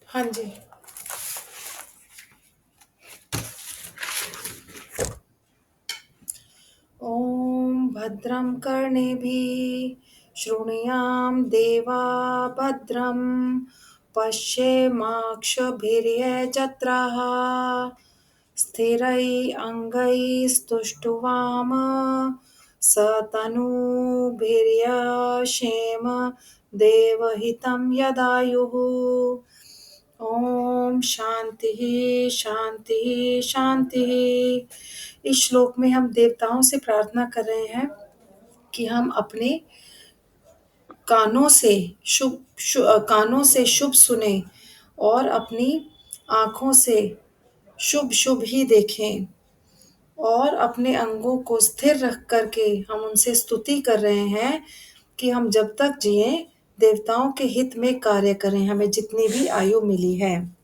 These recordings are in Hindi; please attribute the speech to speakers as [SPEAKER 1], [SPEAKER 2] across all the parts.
[SPEAKER 1] हाँ जी। ॐ भद्रं कर्णेभिः शृणुयाम देवा भद्रं पश्येमाक्षभिर्यजत्राः स्थिरैरङ्गैस्तुष्टुवाम सतनुभिर्यशेम देवहितं यदायुः। ओम शांति शांति शांति। इस श्लोक में हम देवताओं से प्रार्थना कर रहे हैं कि हम अपने कानों से कानों से शुभ सुने और अपनी आँखों से शुभ शुभ ही देखें और अपने अंगों को स्थिर रख कर के हम उनसे स्तुति कर रहे हैं कि हम जब तक जिए देवताओं के हित में कार्य करें, हमें जितनी भी आयु मिली है।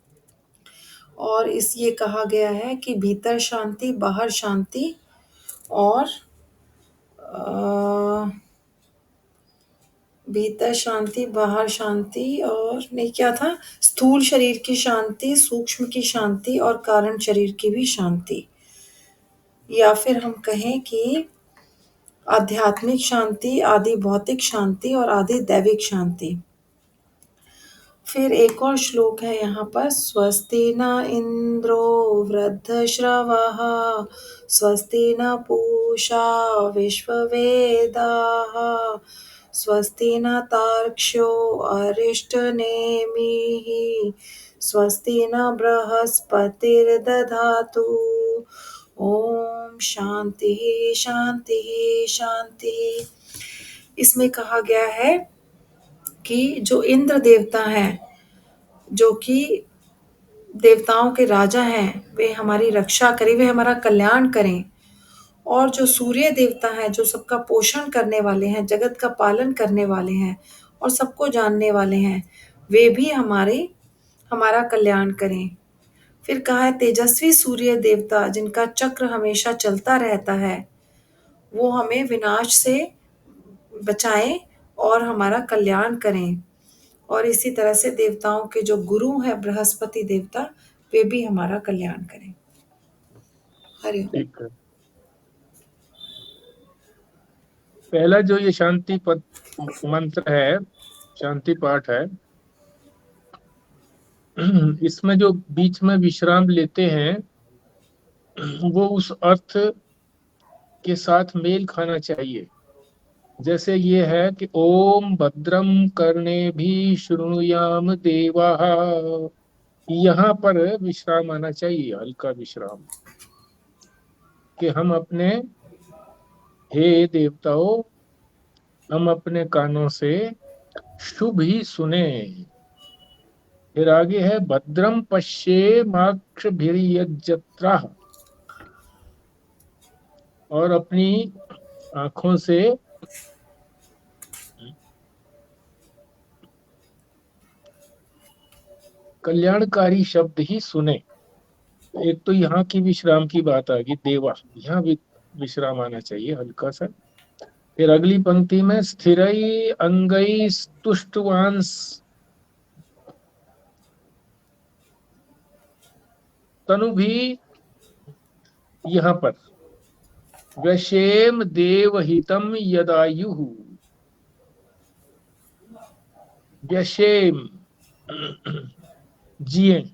[SPEAKER 1] और इस ये कहा गया है कि भीतर शांति बाहर शांति और भीतर शांति बाहर शांति और नहीं क्या था, स्थूल शरीर की शांति, सूक्ष्म की शांति और कारण शरीर की भी शांति, या फिर हम कहें कि आध्यात्मिक शांति, आदि भौतिक शांति और आदि दैविक शांति। फिर एक और श्लोक है यहाँ पर, स्वस्ति न इंद्रो वृद्धश्रवः स्वस्ति न पूषा विश्ववेदाः स्वस्ति न तार्क्ष्यो अरिष्टनेमिः स्वस्ति न बृहस्पतिर्दधातु। ओम शांति शांति शांति। इसमें कहा गया है कि जो इंद्र देवता हैं, जो कि देवताओं के राजा हैं, वे हमारी रक्षा करें, वे हमारा कल्याण करें। और जो सूर्य देवता हैं, जो सबका पोषण करने वाले हैं, जगत का पालन करने वाले हैं और सबको जानने वाले हैं, वे भी हमारा कल्याण करें। फिर कहा है तेजस्वी सूर्य देवता, जिनका चक्र हमेशा चलता रहता है, वो हमें विनाश से बचाएं और हमारा कल्याण करें। और इसी तरह से देवताओं के जो गुरु हैं बृहस्पति देवता, वे भी हमारा कल्याण करें। हरिओम।
[SPEAKER 2] ठीक है। पहला जो ये शांति पद मंत्र है, शांति पाठ है, इसमें जो बीच में विश्राम लेते हैं वो उस अर्थ के साथ मेल खाना चाहिए। जैसे ये है कि ओम भद्रम कर्णे भी शृणुयाम देवा, यहाँ पर विश्राम आना चाहिए, हल्का विश्राम, कि हम अपने, हे देवताओं, हम अपने कानों से शुभ ही सुने। फिर आगे है भद्रम पश्येमाक्षभिर्यजत्रा, और अपनी आंखों से कल्याणकारी शब्द ही सुने। एक तो यहाँ की विश्राम की बात आ गई, देवा, यहाँ भी विश्राम आना चाहिए हल्का सा। फिर अगली पंक्ति में स्थिरई अंगई तुष्टवांस, तनु भी यहाँ पर व्यशेम देवहितम यदायु, व्यशेम जिए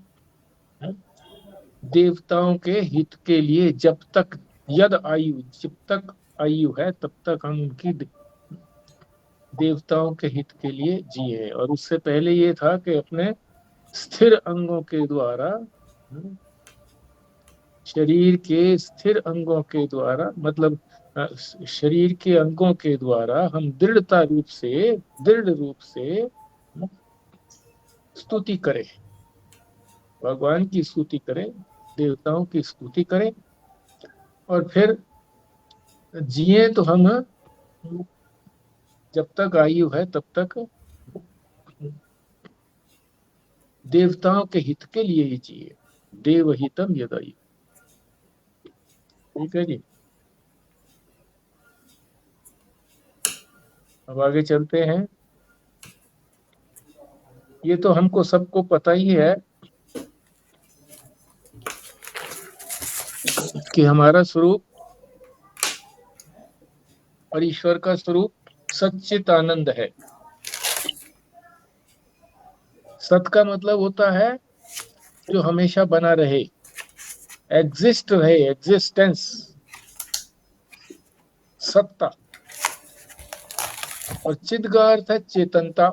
[SPEAKER 2] देवताओं के हित के लिए, जब तक, यद आयु, जब तक आयु है तब तक हम उनकी देवताओं के हित के लिए जिए। और उससे पहले ये था कि अपने स्थिर अंगों के द्वारा, शरीर के स्थिर अंगों के द्वारा, मतलब शरीर के अंगों के द्वारा हम दृढ़ रूप से स्तुति करें, भगवान की स्तुति करें, देवताओं की स्तुति करें। और फिर जिए तो हम, जब तक आयु है तब तक देवताओं के हित के लिए ही जिए, देवहितम यदायु। ठीक है जी। अब आगे चलते हैं। ये तो हमको सबको पता ही है कि हमारा स्वरूप और ईश्वर का स्वरूप सच्चित आनंद है। सत का मतलब होता है जो हमेशा बना रहे, एग्जिस्ट रहे, एग्जिस्टेंस, सत्ता। और चिद का अर्थ है चेतनता।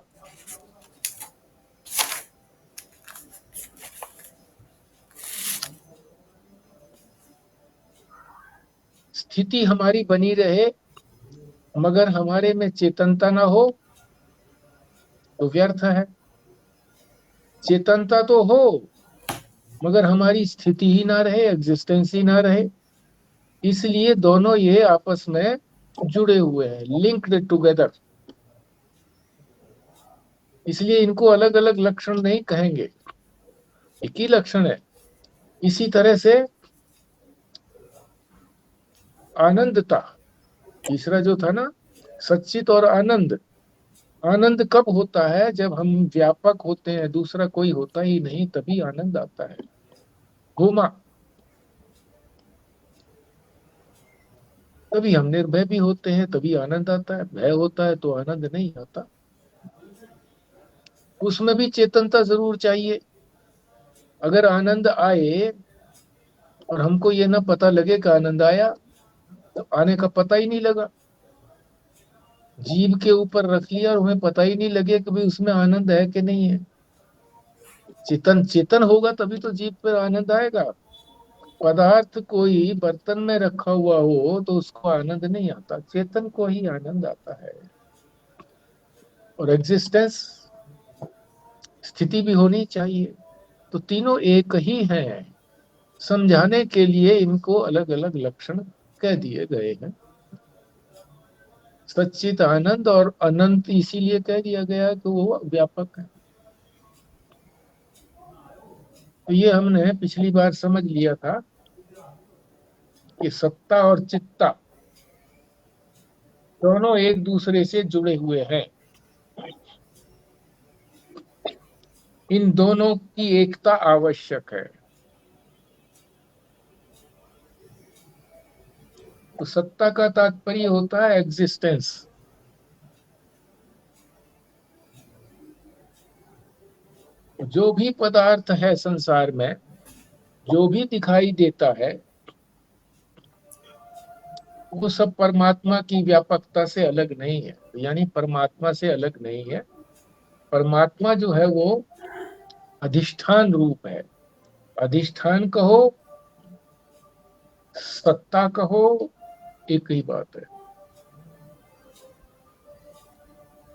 [SPEAKER 2] स्थिति हमारी बनी रहे मगर हमारे में चेतनता ना हो तो व्यर्थ है। चेतनता तो हो मगर हमारी स्थिति ही ना रहे, एग्जिस्टेंस ही ना रहे। इसलिए दोनों ये आपस में जुड़े हुए हैं, लिंक्ड टुगेदर। इसलिए इनको अलग अलग लक्षण नहीं कहेंगे, एक ही लक्षण है। इसी तरह से आनंदता, तीसरा जो था ना, सच्चित और आनंद। आनंद कब होता है? जब हम व्यापक होते हैं, दूसरा कोई होता ही नहीं, तभी आनंद आता है। घूमा, तभी हम निर्भय भी होते हैं, तभी आनंद आता है। भय होता है तो आनंद नहीं आता। उसमें भी चेतनता जरूर चाहिए। अगर आनंद आए और हमको ये ना पता लगे कि आनंद आया, तो आने का पता ही नहीं लगा। जीभ के ऊपर रख लिया और हमें पता ही नहीं लगे कि भाई उसमें आनंद है कि नहीं है। चेतन चेतन होगा तभी तो जीभ पर आनंद आएगा। पदार्थ कोई बर्तन में रखा हुआ हो तो उसको आनंद नहीं आता, चेतन को ही आनंद आता है। और एग्जिस्टेंस, स्थिति भी होनी चाहिए। तो तीनों एक ही हैं। समझाने के लिए इनको अलग अलग लक्षण कह दिए गए हैं। सच्चित आनंद और अनंत इसीलिए कह दिया गया कि वो व्यापक है। तो ये हमने पिछली बार समझ लिया था कि सत्ता और चित्ता दोनों एक दूसरे से जुड़े हुए हैं। इन दोनों की एकता आवश्यक है। तो सत्ता का तात्पर्य होता है एग्जिस्टेंस। जो भी पदार्थ है संसार में, जो भी दिखाई देता है, वो सब परमात्मा की व्यापकता से अलग नहीं है, यानी परमात्मा से अलग नहीं है। परमात्मा जो है वो अधिष्ठान रूप है। अधिष्ठान कहो, सत्ता कहो, एक ही बात है।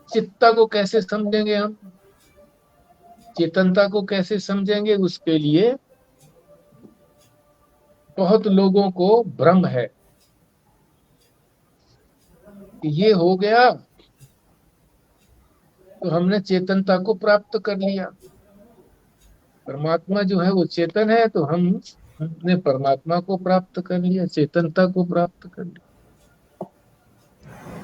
[SPEAKER 2] चित्ता को कैसे समझेंगे हम, चेतनता को कैसे समझेंगे? उसके लिए बहुत लोगों को भ्रम है कि ये हो गया तो हमने चेतनता को प्राप्त कर लिया। परमात्मा जो है वो चेतन है, तो हमने परमात्मा को प्राप्त कर लिया, चेतनता को प्राप्त कर लिया।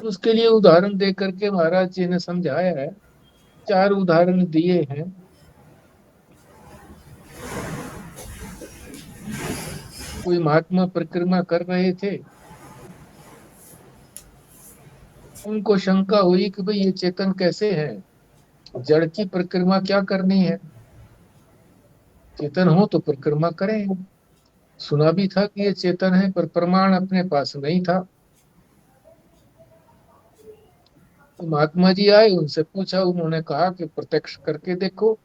[SPEAKER 2] उसके लिए उदाहरण दे करके महाराज जी ने समझाया है। 4 उदाहरण दिए हैं। कोई महात्मा परिक्रमा कर रहे थे, उनको शंका हुई कि भाई ये चेतन कैसे है, जड़ की परिक्रमा क्या करनी है, चेतन हो तो परिक्रमा करें। सुना भी था कि ये चेतन है, पर प्रमाण अपने पास नहीं था। तो महात्मा जी आए, उनसे पूछा, उन्होंने कहा कि प्रत्यक्ष करके देखो,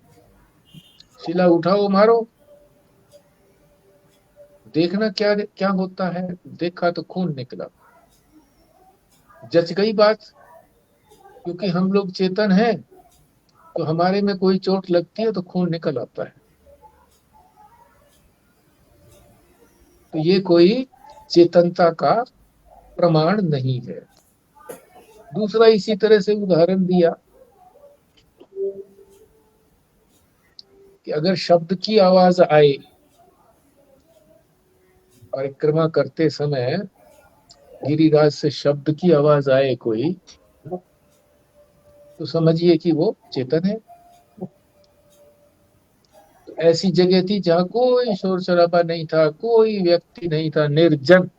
[SPEAKER 2] शिला उठाओ, मारो, देखना क्या क्या होता है। देखा तो खून निकला। जच गई बात, क्योंकि हम लोग चेतन हैं, तो हमारे में कोई चोट लगती है तो खून निकल आता है। तो ये कोई चेतनता का प्रमाण नहीं है। दूसरा इसी तरह से उदाहरण दिया कि अगर शब्द की आवाज आए, परिक्रमा करते समय गिरिराज से शब्द की आवाज आए कोई, तो समझिए कि वो चेतन है। ऐसी जगह थी जहाँ कोई शोर शराबा नहीं था, कोई व्यक्ति नहीं था, निर्जन,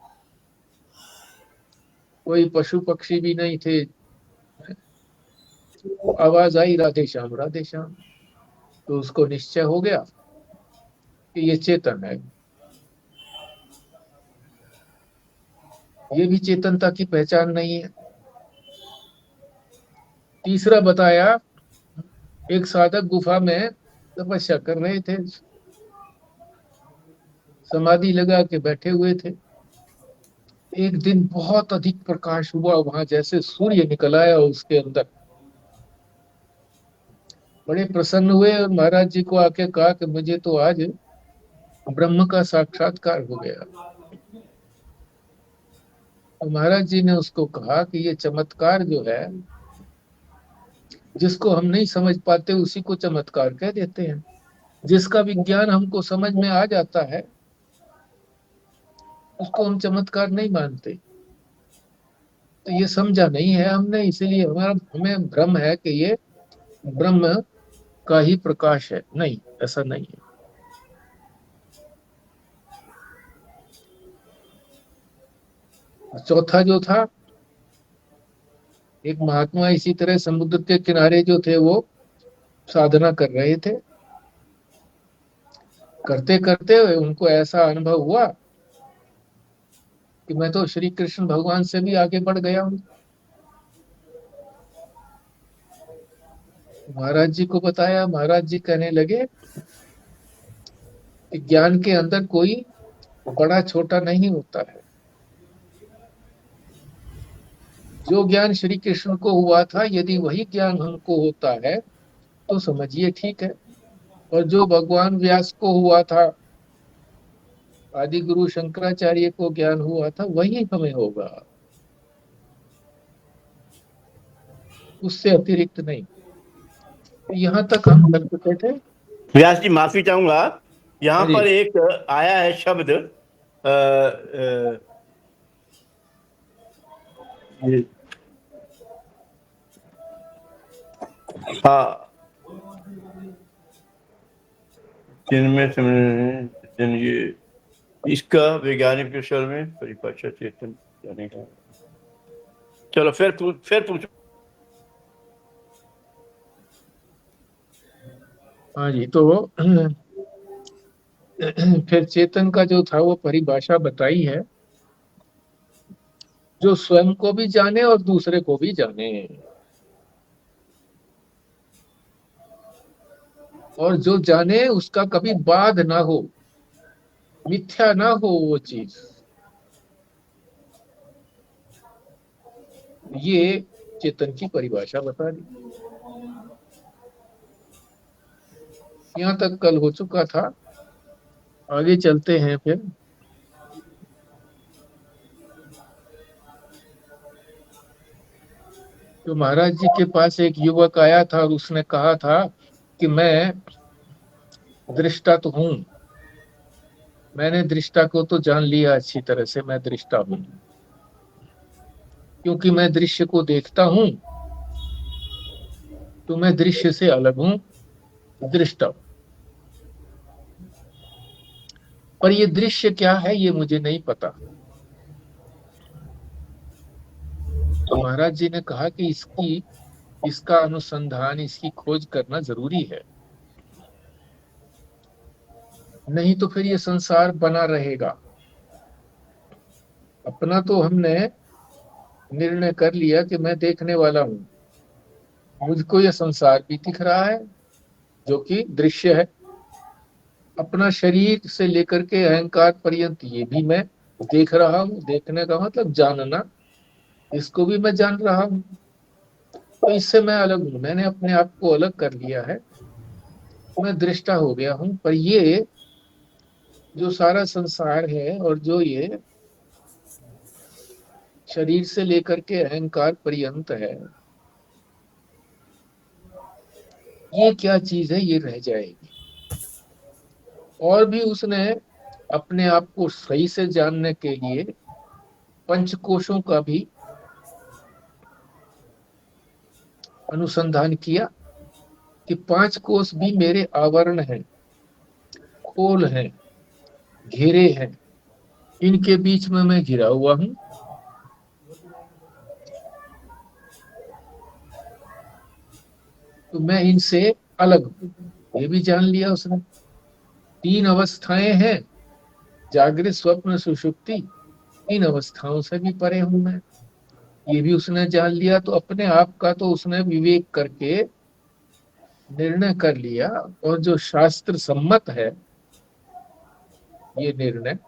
[SPEAKER 2] कोई पशु पक्षी भी नहीं थे। वो आवाज आई, राधे श्याम राधे श्याम। तो उसको निश्चय हो गया कि ये चेतन है। ये भी चेतनता की पहचान नहीं है। तीसरा बताया, एक साधक गुफा में तपस्या कर रहे थे, समाधि लगा के बैठे हुए थे। एक दिन बहुत अधिक प्रकाश हुआ वहां, जैसे सूर्य निकल आया उसके अंदर। बड़े प्रसन्न हुए और महाराज जी को आके कहा कि मुझे तो आज ब्रह्म का साक्षात्कार हो गया। और महाराज जी ने उसको कहा कि ये चमत्कार जो है, जिसको हम नहीं समझ पाते उसी को चमत्कार कह देते हैं। जिसका विज्ञान हमको समझ में आ जाता है उसको हम चमत्कार नहीं मानते। तो ये समझा नहीं है हमने, इसीलिए हमारा हमें भ्रम है कि ये ब्रह्म का ही प्रकाश है। नहीं, ऐसा नहीं है। चौथा जो था, एक महात्मा इसी तरह समुद्र के किनारे जो थे वो साधना कर रहे थे। करते करते उनको ऐसा अनुभव हुआ कि मैं तो श्री कृष्ण भगवान से भी आगे बढ़ गया हूँ। महाराज जी को बताया, महाराज जी कहने लगे कि ज्ञान के अंदर कोई बड़ा छोटा नहीं होता है। जो ज्ञान श्री कृष्ण को हुआ था, यदि वही ज्ञान हमको होता है तो समझिए ठीक है। और जो भगवान व्यास को हुआ था, आदि गुरु शंकराचार्य को ज्ञान हुआ था, वही हमें होगा, उससे अतिरिक्त नहीं। यहाँ तक हम कर चुके थे।
[SPEAKER 3] व्यास जी माफी चाहूंगा, यहाँ
[SPEAKER 2] हाँ जी।
[SPEAKER 3] पर एक आया है शब्द हाँ, जिनमें जिन ये इसका वैज्ञानिक विषय में परिभाषा चेतन जाने का। चलो फिर पूछो।
[SPEAKER 2] हाँ जी, तो फिर चेतन का जो था वो परिभाषा बताई है, जो स्वयं को भी जाने और दूसरे को भी जाने, और जो जाने उसका कभी बाध ना हो, मिथ्या ना हो वो चीज। ये चेतन की परिभाषा बता दी। यहाँ तक कल हो चुका था। आगे चलते हैं फिर। तो महाराज जी के पास एक युवक आया था और उसने कहा था कि मैं दृष्टा तो हूं, मैंने दृष्टा को तो जान लिया अच्छी तरह से, मैं दृष्टा हूं, क्योंकि मैं दृश्य को देखता हूं, तो मैं दृश्य से अलग हूं, दृष्टा। पर ये दृश्य क्या है ये मुझे नहीं पता। तो महाराज जी ने कहा कि इसका अनुसंधान, इसकी खोज करना जरूरी है, नहीं तो फिर ये संसार बना रहेगा। अपना तो हमने निर्णय कर लिया कि मैं देखने वाला हूं, मुझको ये संसार भी दिख रहा है जो कि दृश्य है, अपना शरीर से लेकर के अहंकार पर्यंत ये भी मैं देख रहा हूं। देखने का मतलब जानना, इसको भी मैं जान रहा हूं। तो इससे मैं अलग हूं, मैंने अपने आप को अलग कर लिया है, मैं दृष्टा हो गया हूं। पर ये जो सारा संसार है और जो ये शरीर से लेकर के अहंकार पर्यंत है, ये क्या चीज है, ये रह जाएगी। और भी उसने अपने आप को सही से जानने के लिए पंचकोशों का भी अनुसंधान किया कि पांच कोश भी मेरे आवरण हैं, पोल हैं, घेरे हैं, इनके बीच में मैं घिरा हुआ हूं। तो मैं इनसे अलग हूं, ये भी जान लिया उसने। 3 अवस्थाएं हैं, जागृत, स्वप्न, सुषुप्ति। इन अवस्थाओं से भी परे हूं मैं, ये भी उसने जान लिया। तो अपने आप का तो उसने विवेक करके निर्णय कर लिया, और जो शास्त्र सम्मत है ये निर्णय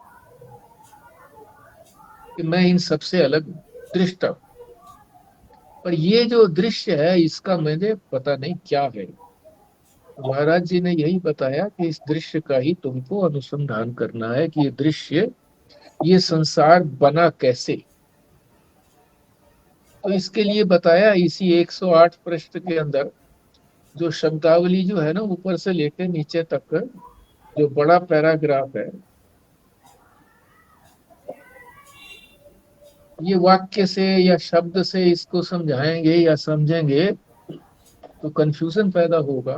[SPEAKER 2] कि मैं इन सबसे अलग दृष्टा हूं। पर ये जो दृश्य है इसका मुझे पता नहीं क्या है। महाराज जी ने यही बताया कि इस दृश्य का ही तुमको अनुसंधान करना है कि ये दृश्य, ये संसार बना कैसे। तो इसके लिए बताया इसी 108 पृष्ठ के अंदर, जो शब्दावली जो है ना ऊपर से लेकर नीचे तक, जो बड़ा पैराग्राफ है, ये वाक्य से या शब्द से इसको समझाएंगे या समझेंगे तो कंफ्यूजन पैदा होगा।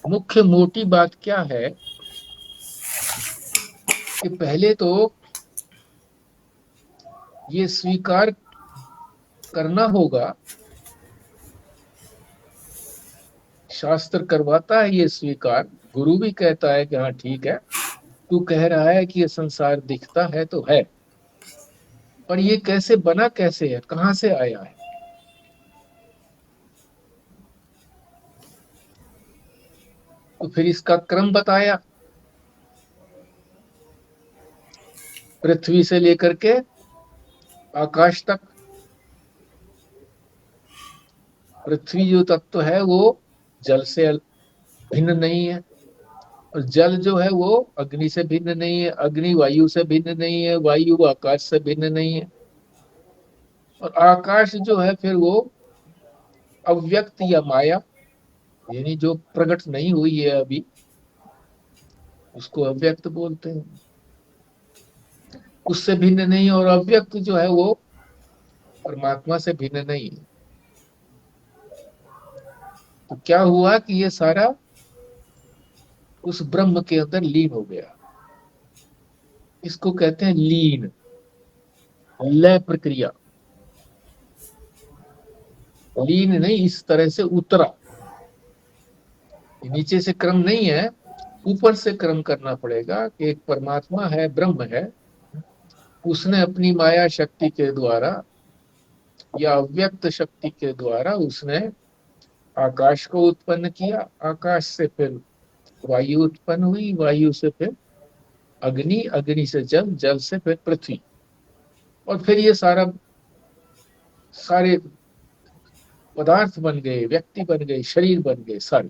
[SPEAKER 2] मुख्य मोटी बात क्या है कि पहले तो ये स्वीकार करना होगा, शास्त्र करवाता है ये स्वीकार, गुरु भी कहता है कि हाँ ठीक है, तू कह रहा है कि ये संसार दिखता है तो है, पर ये कैसे बना, कैसे है, कहां से आया है। तो फिर इसका क्रम बताया, पृथ्वी से लेकर के आकाश तक। पृथ्वी जो तत्व है वो जल से भिन्न नहीं है, और जल जो है वो अग्नि से भिन्न नहीं है, अग्नि वायु से भिन्न नहीं है, वायु आकाश से भिन्न नहीं है, और आकाश जो है फिर वो अव्यक्त या माया, यानी जो प्रकट नहीं हुई है अभी, उसको अव्यक्त बोलते हैं, उससे भिन्न नहीं। और अव्यक्त जो है वो परमात्मा से भिन्न नहीं है। तो क्या हुआ कि ये सारा उस ब्रह्म के अंदर लीन हो गया। इसको कहते हैं लीन, लय प्रक्रिया। लीन नहीं, इस तरह से उतरा, नीचे से क्रम नहीं है, ऊपर से क्रम करना पड़ेगा कि एक परमात्मा है, ब्रह्म है, उसने अपनी माया शक्ति के द्वारा या अव्यक्त शक्ति के द्वारा उसने आकाश को उत्पन्न किया, आकाश से फिर वायु उत्पन्न हुई, वायु से फिर अग्नि, अग्नि से जल, जल से फिर पृथ्वी, और फिर ये सारे पदार्थ बन गए, व्यक्ति बन गए, शरीर बन गए, सारे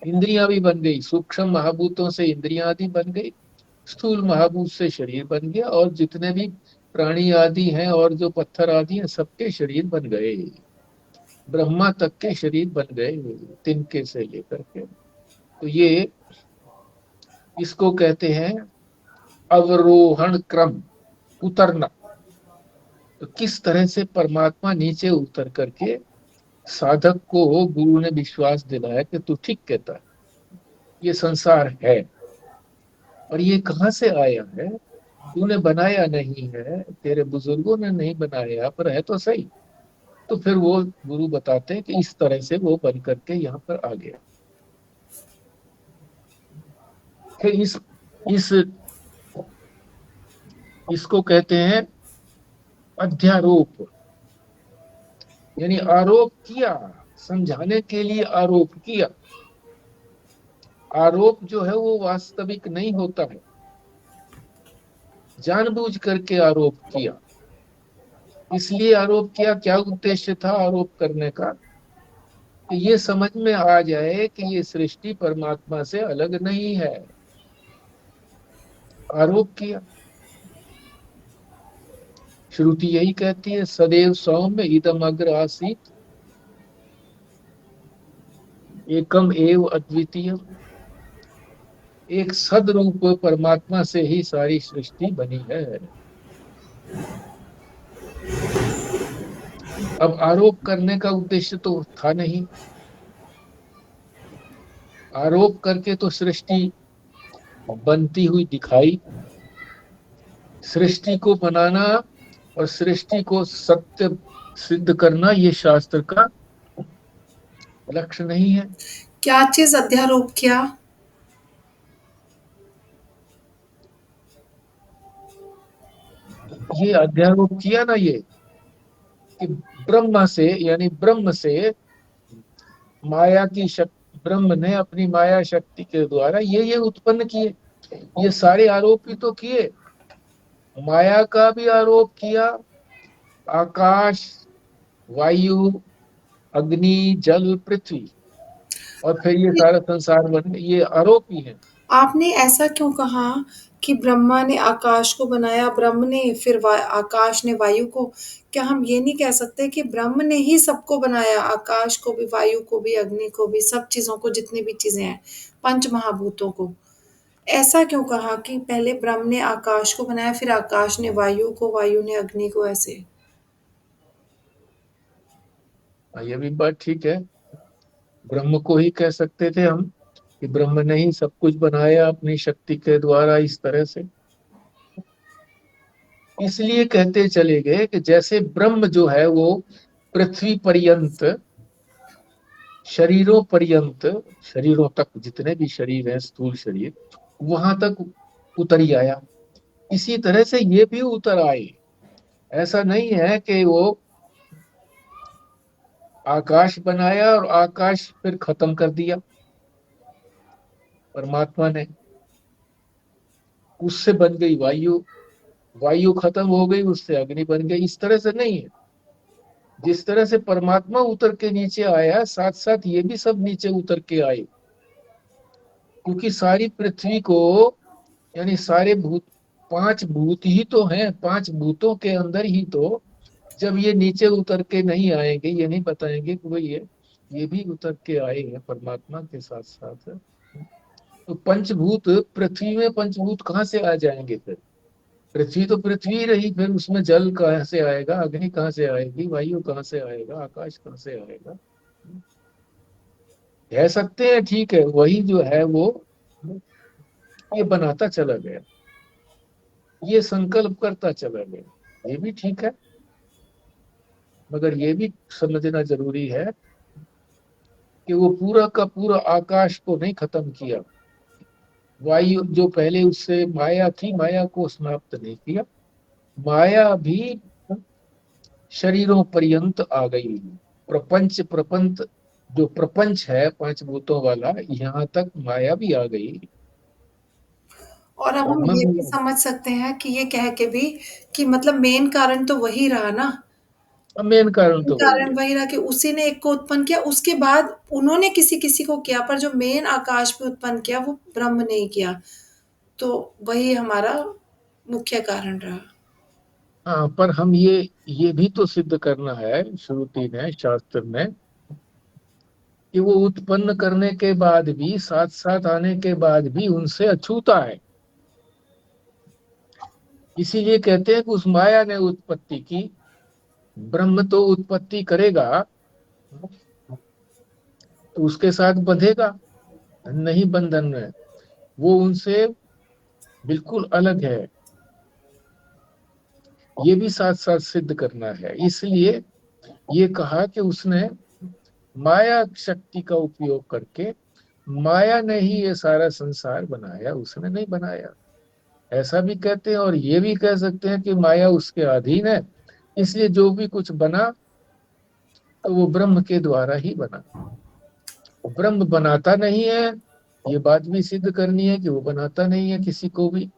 [SPEAKER 2] इंद्रियां भी बन गई, सूक्ष्म महाभूतों से इंद्रियां आदि बन गई, स्थूल महाभूत से शरीर बन गया, और जितने भी प्राणी आदि हैं और जो पत्थर आदि हैं सबके शरीर बन गए, ब्रह्मा तक के शरीर बन गए, तिनके से लेकर के। तो ये इसको कहते हैं अवरोहण क्रम, उतरना। तो किस तरह से परमात्मा नीचे उतर करके साधक को गुरु ने विश्वास दिलाया कि तू ठीक कहता है, ये संसार है, और ये कहां से आया है, तूने बनाया नहीं है, तेरे बुजुर्गों ने नहीं बनाया, पर है तो सही। तो फिर वो गुरु बताते हैं कि इस तरह से वो बन करके यहाँ पर आ गया। फिर इसको कहते हैं अध्यारोप, यानी आरोप किया, समझाने के लिए आरोप किया। आरोप जो है वो वास्तविक नहीं होता है, जानबूझ करके आरोप किया। इसलिए आरोप किया, क्या उद्देश्य था आरोप करने का, कि ये समझ में आ जाए कि ये सृष्टि परमात्मा से अलग नहीं है। आरोप किया। श्रुति यही कहती है, सदैव सौम्य इदम अग्र आसीत एकम एव अद्वितीय। एक सदरूप परमात्मा से ही सारी सृष्टि बनी है। अब आरोप करने का उद्देश्य तो था नहीं, आरोप करके तो सृष्टि बनती हुई दिखाई, सृष्टि को बनाना और सृष्टि को सत्य सिद्ध करना ये शास्त्र का लक्ष्य नहीं है।
[SPEAKER 1] क्या चीज अध्यारोप किया?
[SPEAKER 2] ये अध्यारोप किया ना ये कि ब्रह्म से, यानी ब्रह्म से माया की शक्ति, ब्रह्म ने अपनी माया शक्ति के द्वारा ये उत्पन्न किए। ये सारे आरोप ही तो किए, माया का भी आरोप किया, आकाश, वायु, अग्नि, जल, पृथ्वी, और फिर ये सारा संसार बन, ये आरोप ही है।
[SPEAKER 1] आपने ऐसा क्यों कहा कि ब्रह्मा ने आकाश को बनाया, ब्रह्म ने, फिर आकाश ने वायु को? क्या हम ये नहीं कह सकते कि ब्रह्म ने ही सबको बनाया, आकाश को भी, वायु को भी, अग्नि को भी, सब चीजों को, जितनी भी चीजें हैं, पंच महाभूतों को? ऐसा क्यों कहा कि पहले ब्रह्म ने आकाश को बनाया, फिर आकाश ने वायु को, वायु ने अग्नि को, ऐसे?
[SPEAKER 2] ये भी बात ठीक है, ब्रह्म को ही कह सकते थे हम कि ब्रह्म ने ही सब कुछ बनाया अपनी शक्ति के द्वारा इस तरह से। इसलिए कहते चले गए कि जैसे ब्रह्म जो है वो पृथ्वी पर्यंत, शरीरों पर्यंत, शरीरों तक, जितने भी शरीर हैं, स्थूल शरीर, वहां तक उतर ही आया, इसी तरह से ये भी उतर आए। ऐसा नहीं है कि वो आकाश बनाया और आकाश फिर खत्म कर दिया परमात्मा ने, उससे बन गई वायु, वायु खत्म हो गई, उससे अग्नि बन गई, इस तरह से नहीं है। जिस तरह से परमात्मा उतर के नीचे आया, साथ साथ ये भी सब नीचे उतर के आए, क्योंकि सारी पृथ्वी को, यानी सारे भूत, पांच भूत ही तो हैं, पांच भूतों के अंदर ही तो, जब ये नीचे उतर के नहीं आएंगे, ये नहीं बताएंगे कि भाई ये भी उतर के आए हैं परमात्मा के साथ साथ, तो पंचभूत, पृथ्वी में पंचभूत कहाँ से आ जाएंगे फिर? पृथ्वी तो पृथ्वी ही रही, फिर उसमें जल कहाँ से आएगा, अग्नि कहाँ से आएगी, वायु कहाँ से आएगा, आकाश कहाँ से आएगा? कह सकते हैं ठीक है, वही जो है वो ये बनाता चला गया, ये संकल्प करता चला गया, ये भी ठीक है, मगर ये भी समझना जरूरी है कि वो पूरा का पूरा आकाश को नहीं खत्म किया, वायु जो पहले उससे माया थी, माया को समाप्त नहीं किया, माया भी शरीरों पर्यंत आ गई, प्रपंच, प्रपंच जो प्रपंच है पांच भूतों वाला, यहाँ तक माया भी आ गई।
[SPEAKER 1] और अब हम
[SPEAKER 2] ब्रह्म
[SPEAKER 1] ये भी
[SPEAKER 2] भी,
[SPEAKER 1] समझ सकते हैं कि ये कह के भी कि मतलब मेन कारण तो वही रहा ना,
[SPEAKER 2] मेन कारण तो वही
[SPEAKER 1] कारण
[SPEAKER 2] है।
[SPEAKER 1] वही रहा कि उसी ने एक को उत्पन्न किया, उसके बाद उन्होंने किसी किसी को किया, पर जो मेन आकाश में उत्पन्न किया वो ब्रह्म ने ही किया, तो वही हमारा मुख्य कारण रहा।
[SPEAKER 2] हाँ, पर हम ये भी तो सिद्ध करना है श्रुति ने, शास्त्र ने, कि वो उत्पन्न करने के बाद भी, साथ साथ आने के बाद भी उनसे अछूता है। इसीलिए कहते हैं कि उस माया ने उत्पत्ति की, ब्रह्म तो उत्पत्ति करेगा तो उसके साथ बंधेगा नहीं, बंधन में वो उनसे बिल्कुल अलग है, ये भी साथ साथ सिद्ध करना है। इसलिए ये कहा कि उसने माया शक्ति का उपयोग करके, माया ने ही ये सारा संसार बनाया, उसने नहीं बनाया, ऐसा भी कहते हैं। और ये भी कह सकते हैं कि माया उसके अधीन है, इसलिए जो भी कुछ बना तो वो ब्रह्म के द्वारा ही बना, ब्रह्म बनाता नहीं है, ये बात भी सिद्ध करनी है कि वो बनाता नहीं है किसी को भी।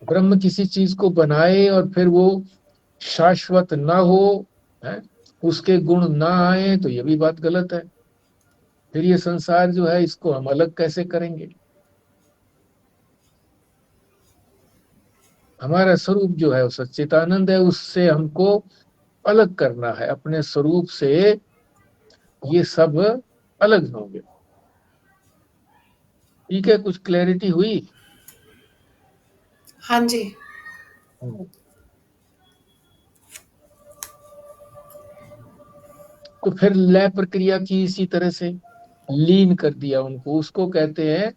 [SPEAKER 2] ब्रह्म किसी चीज को बनाए और फिर वो शाश्वत ना हो, है, उसके गुण ना आए, तो ये भी बात गलत है। फिर ये संसार जो है इसको हम अलग कैसे करेंगे? हमारा स्वरूप जो है वो सच्चिदानंद है, उससे हमको अलग करना है, अपने स्वरूप से ये सब अलग होंगे। ठीक है, कुछ क्लैरिटी हुई?
[SPEAKER 1] हाँ जी।
[SPEAKER 2] तो फिर लय प्रक्रिया की इसी तरह से, लीन कर दिया उनको, उसको कहते हैं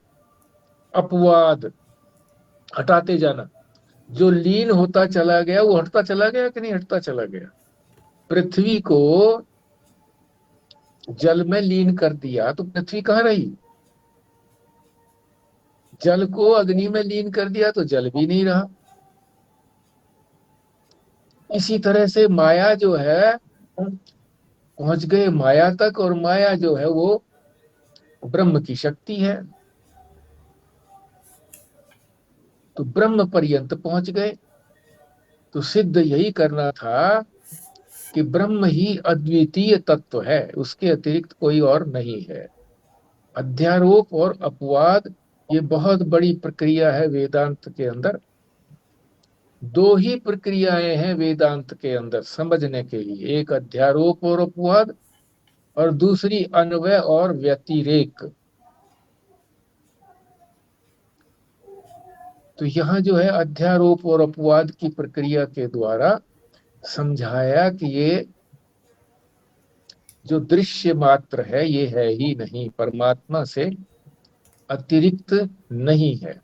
[SPEAKER 2] अपवाद, हटाते जाना। जो लीन होता चला गया वो हटता चला गया कि नहीं हटता चला गया। पृथ्वी को जल में लीन कर दिया तो पृथ्वी कहाँ रही। जल को अग्नि में लीन कर दिया तो जल भी नहीं रहा। इसी तरह से माया जो है, पहुंच गए माया तक, और माया जो है वो ब्रह्म की शक्ति है, तो ब्रह्म पर्यंत पहुंच गए। तो सिद्ध यही करना था कि ब्रह्म ही अद्वितीय तत्व है, उसके अतिरिक्त कोई और नहीं है। अध्यारोप और अपवाद ये बहुत बड़ी प्रक्रिया है वेदांत के अंदर। दो ही प्रक्रियाएं हैं वेदांत के अंदर समझने के लिए, एक अध्यारोप और अपवाद, और दूसरी अन्वय और व्यतिरेक। तो यहाँ जो है अध्यारोप और अपवाद की प्रक्रिया के द्वारा समझाया कि ये जो दृश्य मात्र है ये है ही नहीं, परमात्मा से अतिरिक्त नहीं है।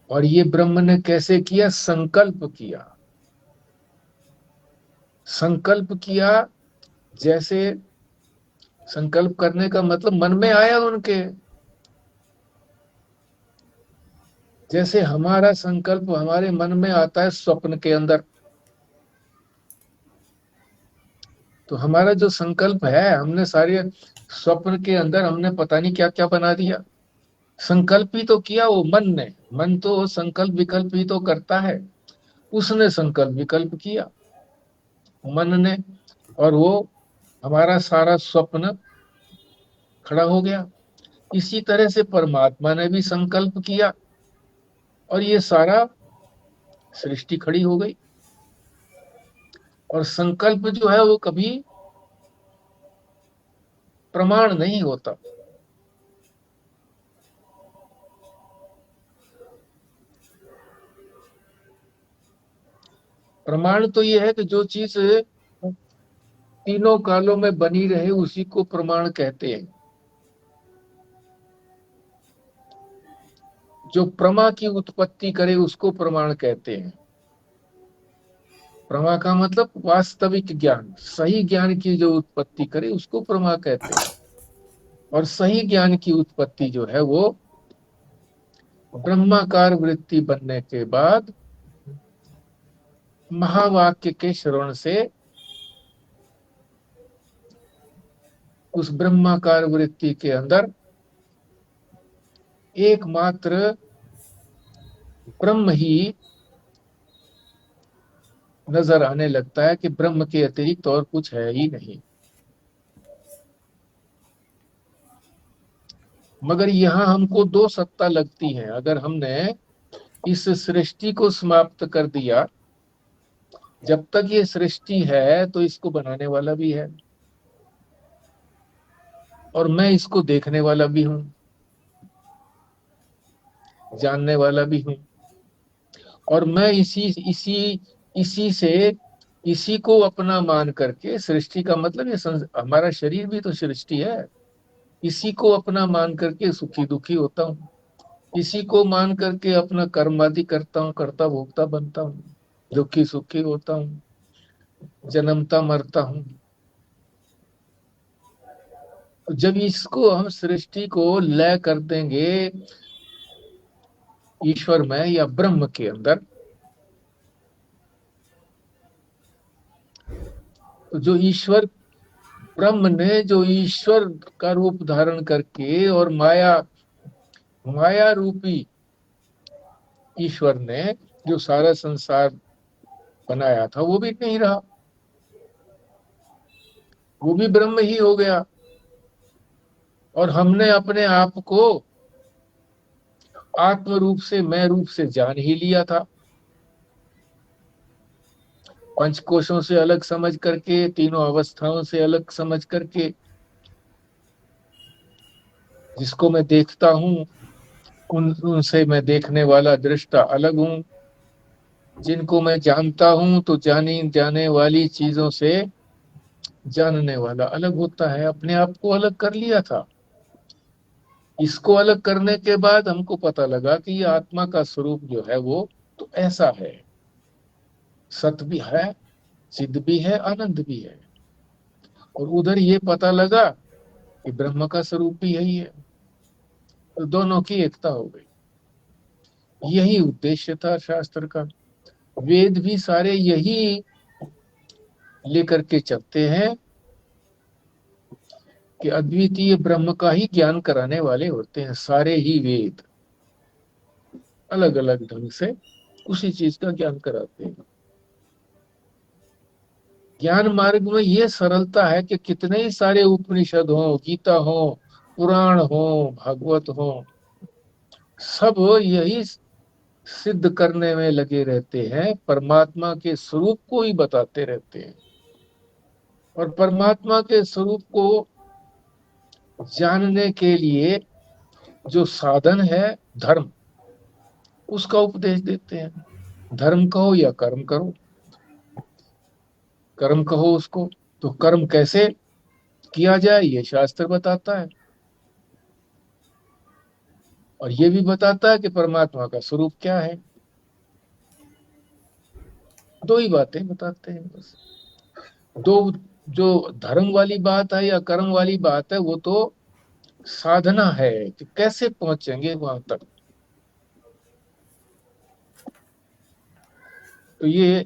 [SPEAKER 2] और ये ब्रह्म ने कैसे किया, संकल्प किया। संकल्प किया, जैसे संकल्प करने का मतलब मन में आया उनके, जैसे हमारा संकल्प हमारे मन में आता है स्वप्न के अंदर। तो हमारा जो संकल्प है, हमने सारे स्वप्न के अंदर हमने पता नहीं क्या क्या बना दिया। संकल्प ही तो किया वो मन ने, मन तो संकल्प विकल्प ही तो करता है। उसने संकल्प विकल्प किया मन ने, और वो हमारा सारा स्वप्न खड़ा हो गया। इसी तरह से परमात्मा ने भी संकल्प किया और ये सारा सृष्टि खड़ी हो गई। और संकल्प जो है वो कभी प्रमाण नहीं होता। प्रमाण तो ये है कि जो चीज तीनों कालों में बनी रहे उसी को प्रमाण कहते हैं। जो प्रमा की उत्पत्ति करे उसको प्रमाण कहते हैं। प्रमा का मतलब वास्तविक ज्ञान, सही ज्ञान की जो उत्पत्ति करे उसको प्रमा कहते हैं। और सही ज्ञान की उत्पत्ति जो है वो ब्रह्माकार वृत्ति बनने के बाद महावाक्य के श्रवण से उस ब्रह्माकार वृत्ति के अंदर एकमात्र ब्रह्म ही नजर आने लगता है कि ब्रह्म के अतिरिक्त और कुछ है ही नहीं। मगर यहाँ हमको दो सत्ता लगती है। अगर हमने इस सृष्टि को समाप्त कर दिया, जब तक ये सृष्टि है तो इसको बनाने वाला भी है और मैं इसको देखने वाला भी हूं, जानने वाला भी हूं। और मैं इसी को अपना मान करके, सृष्टि का मतलब ये हमारा शरीर भी तो सृष्टि है, इसी को अपना मान करके सुखी दुखी होता हूँ, इसी को मान करके अपना कर्म आदि करता हूँ, कर्ता भोक्ता बनता हूँ, दुखी सुखी होता हूँ, जन्मता मरता हूँ। जब इसको हम सृष्टि को लय कर देंगे ईश्वर में या ब्रह्म के अंदर, तो जो ईश्वर ब्रह्म ने जो ईश्वर का रूप धारण करके और माया रूपी ईश्वर ने जो सारा संसार बनाया था वो भी नहीं रहा, वो भी ब्रह्म ही हो गया। और हमने अपने आप को आत्म रूप से, मैं रूप से जान ही लिया था। पंचकोशों से अलग समझ करके, तीनों अवस्थाओं से अलग समझ करके, जिसको मैं देखता हूं उनसे मैं देखने वाला दृष्टा अलग हूं, जिनको मैं जानता हूं तो जानी जाने वाली चीजों से जानने वाला अलग होता है, अपने आप को अलग कर लिया था। इसको अलग करने के बाद हमको पता लगा कि ये आत्मा का स्वरूप जो है वो तो ऐसा है, सत भी है, चिद भी है, आनंद भी है। और उधर ये पता लगा कि ब्रह्म का स्वरूप भी यही है, तो दोनों की एकता हो गई। यही उद्देश्य था शास्त्र का। वेद भी सारे यही लेकर के चलते हैं कि अद्वितीय ब्रह्म का ही ज्ञान कराने वाले होते हैं सारे ही वेद, अलग अलग ढंग से उसी चीज का ज्ञान कराते हैं। ज्ञान मार्ग में ये सरलता है कि कितने ही सारे उपनिषद हो, गीता हो, पुराण हो, भागवत हो, सब यही सिद्ध करने में लगे रहते हैं, परमात्मा के स्वरूप को ही बताते रहते हैं। और परमात्मा के स्वरूप को जानने के लिए जो साधन है धर्म, उसका उपदेश देते हैं। धर्म कहो या कर्म करो, कर्म कहो उसको, तो कर्म कैसे किया जाए ये शास्त्र बताता है। और ये भी बताता है कि परमात्मा का स्वरूप क्या है। दो ही बातें बताते हैं बस। दो, जो धर्म वाली बात है या कर्म वाली बात है वो तो साधना है कि कैसे पहुंचेंगे वहां तक। तो ये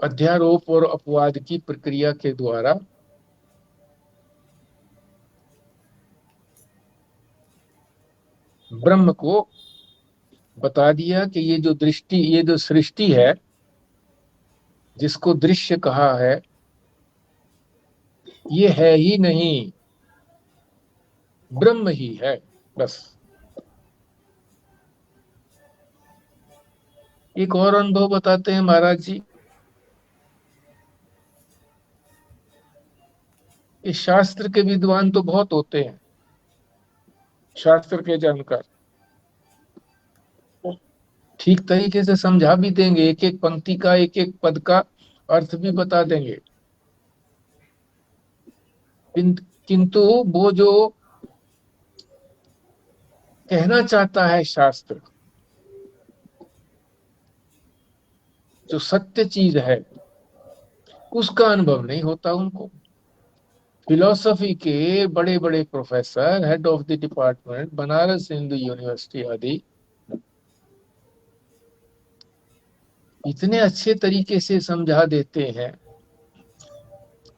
[SPEAKER 2] अध्यारोप और अपवाद की प्रक्रिया के द्वारा ब्रह्म को बता दिया कि ये जो दृष्टि, ये जो सृष्टि है जिसको दृश्य कहा है, ये है ही नहीं, ब्रह्म ही है बस। एक और अनुभव बताते हैं महाराज जी। इस शास्त्र के विद्वान तो बहुत होते हैं, शास्त्र के जानकार, ठीक तरीके से समझा भी देंगे, एक एक पंक्ति का, एक एक पद का अर्थ भी बता देंगे। किंतु वो जो कहना चाहता है शास्त्र, जो सत्य चीज है, उसका अनुभव नहीं होता उनको। फिलोसफी के बड़े बड़े professor, head of the department, Banaras Hindu university आदि, इतने अच्छे तरीके से समझा देते हैं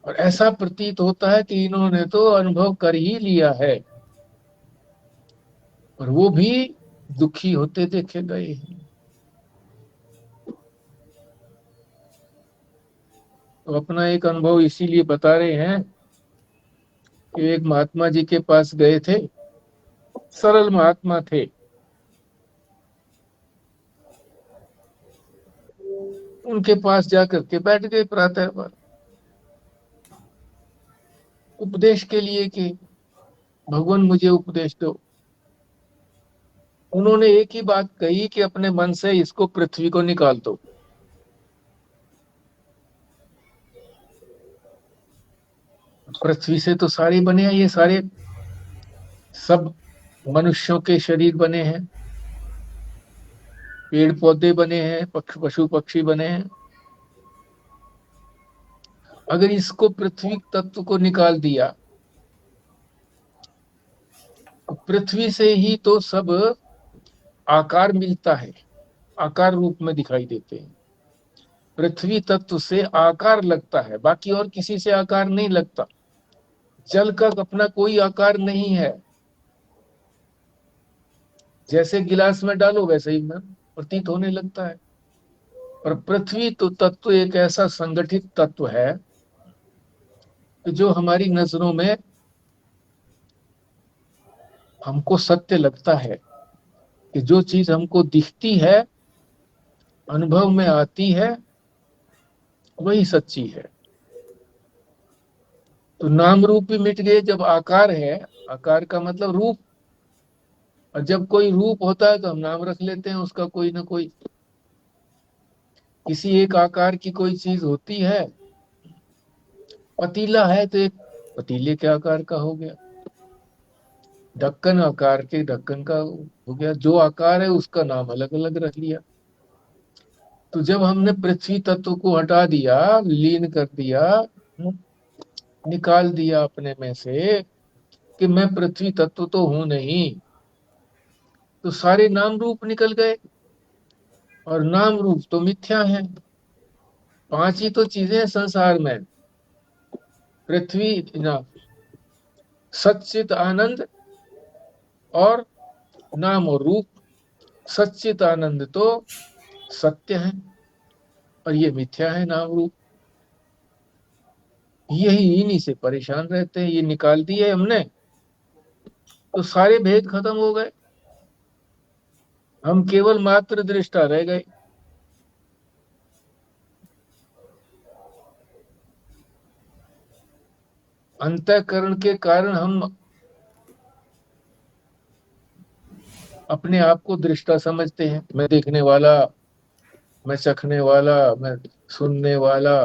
[SPEAKER 2] और ऐसा प्रतीत होता है कि इन्होंने तो अनुभव कर ही लिया है, और वो भी दुखी होते देखे गए हैं। तो अपना एक अनुभव इसीलिए बता रहे हैं कि एक महात्मा जी के पास गए थे, सरल महात्मा थे, उनके पास जाकर के बैठ गए प्रातः पर उपदेश के लिए कि भगवान मुझे उपदेश दो। उन्होंने एक ही बात कही कि अपने मन से इसको पृथ्वी को निकाल दो। पृथ्वी से तो सारे बने हैं, ये सारे सब मनुष्यों के शरीर बने हैं, पेड़ पौधे बने हैं, पशु पक्षी बने हैं। अगर इसको पृथ्वी तत्व को निकाल दिया तो पृथ्वी से ही तो सब आकार मिलता है, आकार रूप में दिखाई देते हैं। पृथ्वी तत्व से आकार लगता है, बाकी और किसी से आकार नहीं लगता। जल का अपना कोई आकार नहीं है, जैसे गिलास में डालो वैसे ही में प्रतीत होने लगता है। और पृथ्वी तो तत्व एक ऐसा संगठित तत्व है कि जो हमारी नजरों में हमको सत्य लगता है, कि जो चीज हमको दिखती है, अनुभव में आती है, वही सच्ची है। तो नाम रूप भी मिट गए जब आकार है, आकार का मतलब रूप, और जब कोई रूप होता है तो हम नाम रख लेते हैं उसका, कोई ना कोई, किसी एक आकार की कोई चीज होती है पतीला है तो एक पतीले के आकार का हो गया, ढक्कन आकार के ढक्कन का हो गया, जो आकार है उसका नाम अलग अलग रख लिया। तो जब हमने पृथ्वी तत्व को हटा दिया, लीन कर दिया, निकाल दिया अपने में से कि मैं पृथ्वी तत्व तो हूं नहीं, तो सारे नाम रूप निकल गए, और नाम रूप तो मिथ्या है। 5 ही तो चीजें हैं संसार में, पृथ्वी ना, सच्चित आनंद और नाम और रूप। सच्चित आनंद तो सत्य है और ये मिथ्या है नाम रूप। यही इन्हीं से परेशान रहते हैं। ये निकाल दिए हमने तो सारे भेद खत्म हो गए, हम केवल मात्र दृष्टा रह गए। अंतःकरण के कारण हम अपने आप को दृष्टा समझते हैं। मैं देखने वाला, मैं चखने वाला, मैं सुनने वाला।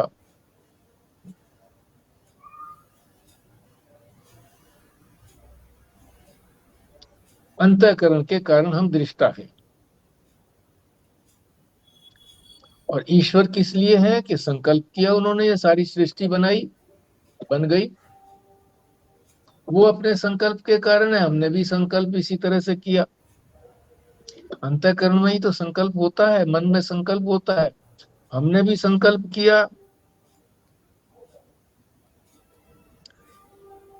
[SPEAKER 2] अंतःकरण के कारण हम दृष्टा हैं। और ईश्वर किस लिए है कि संकल्प किया उन्होंने, ये सारी सृष्टि बनाई, बन गई। वो अपने संकल्प के कारण है, हमने भी संकल्प इसी तरह से किया। अंतःकरण में ही तो संकल्प होता है, मन में संकल्प होता है। हमने भी संकल्प किया।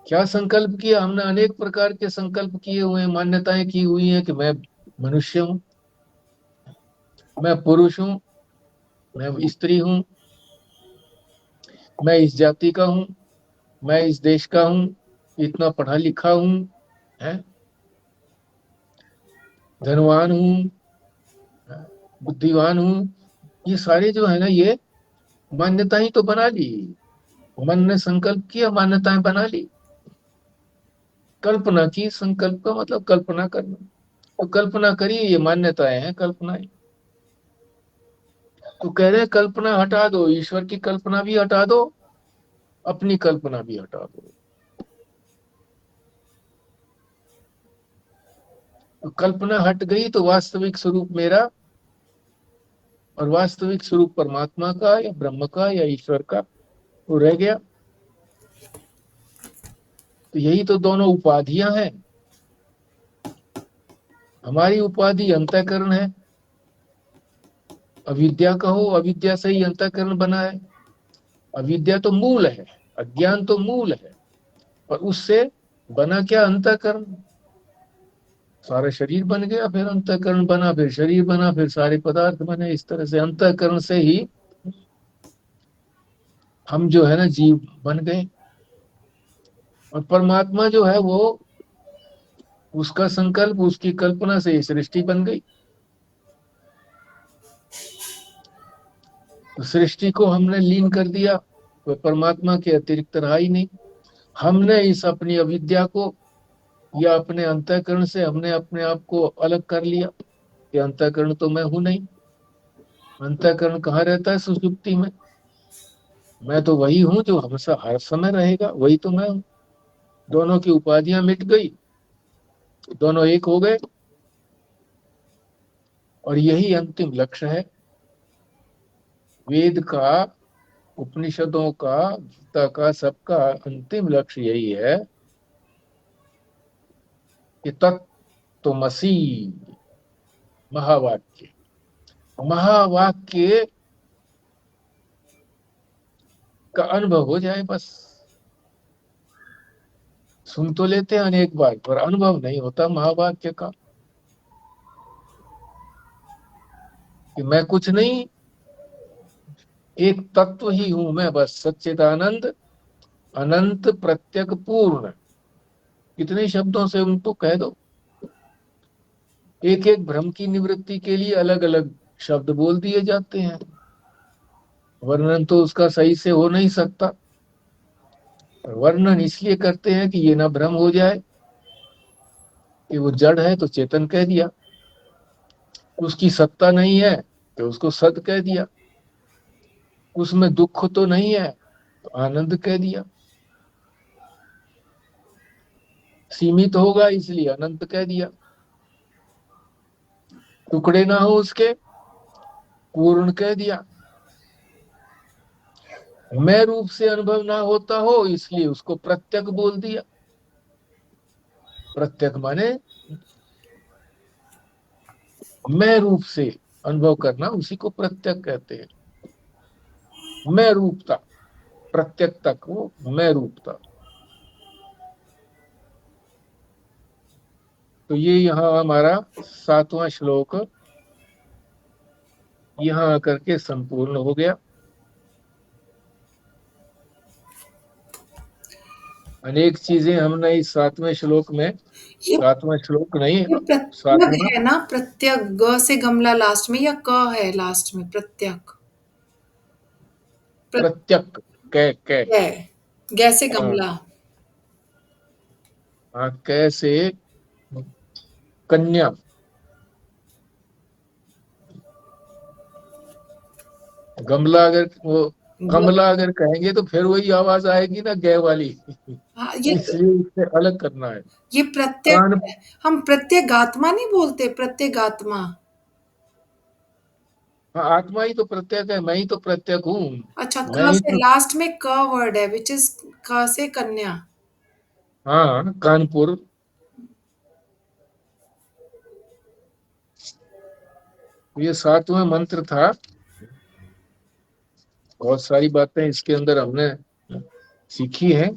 [SPEAKER 2] क्या संकल्प किया हमने? अनेक प्रकार के संकल्प किए हुए हैं, मान्यताएं की हुई हैं कि मैं मनुष्य हूं, मैं पुरुष हूं, मैं स्त्री हूं, मैं इस जाति का हूं, मैं इस देश का हूं, इतना पढ़ा लिखा हूं, है, धनवान हूं, बुद्धिवान हूं। ये सारे जो है ना, ये मान्यताएं तो बना ली। मन ने संकल्प किया, मान्यताएं बना ली। कल्पना की, संकल्प का मतलब कल्पना करना। तो कल्पना करिए, ये मान्यताएं हैं, कल्पनाएं। तो कह रहे हैं कल्पना हटा दो, ईश्वर की कल्पना भी हटा दो, अपनी कल्पना भी हटा दो। तो कल्पना हट गई तो वास्तविक स्वरूप मेरा और वास्तविक स्वरूप परमात्मा का या ब्रह्म का या ईश्वर का वो रह गया। तो यही तो दोनों उपाधियां हैं। हमारी उपाधि अंतःकरण है, अविद्या कहो, अविद्या से ही अंतःकरण बना है। अविद्या तो मूल है, अज्ञान तो मूल है, और उससे बना क्या? अंतःकरण। सारा शरीर बन गया, फिर अंतःकरण बना, फिर शरीर बना, फिर सारे पदार्थ बने। इस तरह से अंतःकरण से ही हम जो है ना जीव बन गए। और परमात्मा जो है वो, उसका संकल्प, उसकी कल्पना से सृष्टि बन गई। तो सृष्टि को हमने लीन कर दिया, तो परमात्मा के अतिरिक्त रहा ही नहीं। हमने इस अपनी अविद्या को या अपने अंतःकरण से हमने अपने आप को अलग कर लिया कि अंतःकरण तो मैं हूं नहीं। अंतःकरण कहाँ रहता है? सुषुप्ति में। मैं तो वही हूं जो हमेशा हर समय रहेगा, वही तो मैं हूं। दोनों की उपाधियां मिट गई, दोनों एक हो गए। और यही अंतिम लक्ष्य है वेद का, उपनिषदों का, गीता का, सबका अंतिम लक्ष्य यही है कि तत्त्वमसि, महावाक्य। महावाक्य का अनुभव हो जाए बस। सुन तो लेते हैं अनेक बार, पर अनुभव नहीं होता महावाक्य का कि मैं कुछ नहीं, एक तत्व ही हूं मैं, बस सच्चिदानंद अनंत प्रत्यक पूर्ण। कितने शब्दों से उनको कह दो। एक एक भ्रम की निवृत्ति के लिए अलग अलग शब्द बोल दिए जाते हैं, वर्णन तो उसका सही से हो नहीं सकता। वर्णन इसलिए करते हैं कि ये ना भ्रम हो जाए कि वो जड़ है तो चेतन कह दिया, उसकी सत्ता नहीं है तो उसको सत कह दिया, उसमें दुख तो नहीं है तो आनंद कह दिया। सीमित होगा इसलिए अनंत कह दिया। टुकड़े ना हो उसके, पूर्ण कह दिया। मैं रूप से अनुभव ना होता हो इसलिए उसको प्रत्यक बोल दिया। प्रत्यक माने मैं रूप से अनुभव करना, उसी को प्रत्यक कहते हैं। मैं रूपता, प्रत्यक तक वो मैं रूपता। तो ये यहाँ हमारा 7वां श्लोक यहाँ आकर के संपूर्ण हो गया। अनेक चीजें हमने इस 7वें श्लोक में,
[SPEAKER 1] ये
[SPEAKER 2] 7वां श्लोक नहीं,
[SPEAKER 1] ये प्रत्यक
[SPEAKER 2] 7वां
[SPEAKER 1] है ना, प्रत्यक, ग से गमला लास्ट में, या क है लास्ट में? प्रत्यक,
[SPEAKER 2] प्रत्यक कै
[SPEAKER 1] प्रत्यय, ग से
[SPEAKER 2] हाँ
[SPEAKER 1] गमला।
[SPEAKER 2] हाँ, कैसे कन्या। गमला अगर वो
[SPEAKER 1] ग-
[SPEAKER 2] कमला अगर कहेंगे तो फिर वही आवाज आएगी ना गे वाली।
[SPEAKER 1] हाँ,
[SPEAKER 2] इसलिए इससे अलग करना है।
[SPEAKER 1] ये प्रत्यक
[SPEAKER 2] कान,
[SPEAKER 1] है। हम प्रत्यगात्मा नहीं बोलते, प्रत्यगात्मा।
[SPEAKER 2] हाँ, आत्मा ही तो प्रत्यक है, मैं ही तो प्रत्यक हूँ।
[SPEAKER 1] अच्छा,
[SPEAKER 2] मैं
[SPEAKER 1] क
[SPEAKER 2] ही
[SPEAKER 1] से
[SPEAKER 2] तो,
[SPEAKER 1] लास्ट में क वर्ड है, विच इज क से कन्या।
[SPEAKER 2] हाँ कानपुर। ये 7वां मंत्र था। बहुत सारी बातें इसके अंदर हमने सीखी है।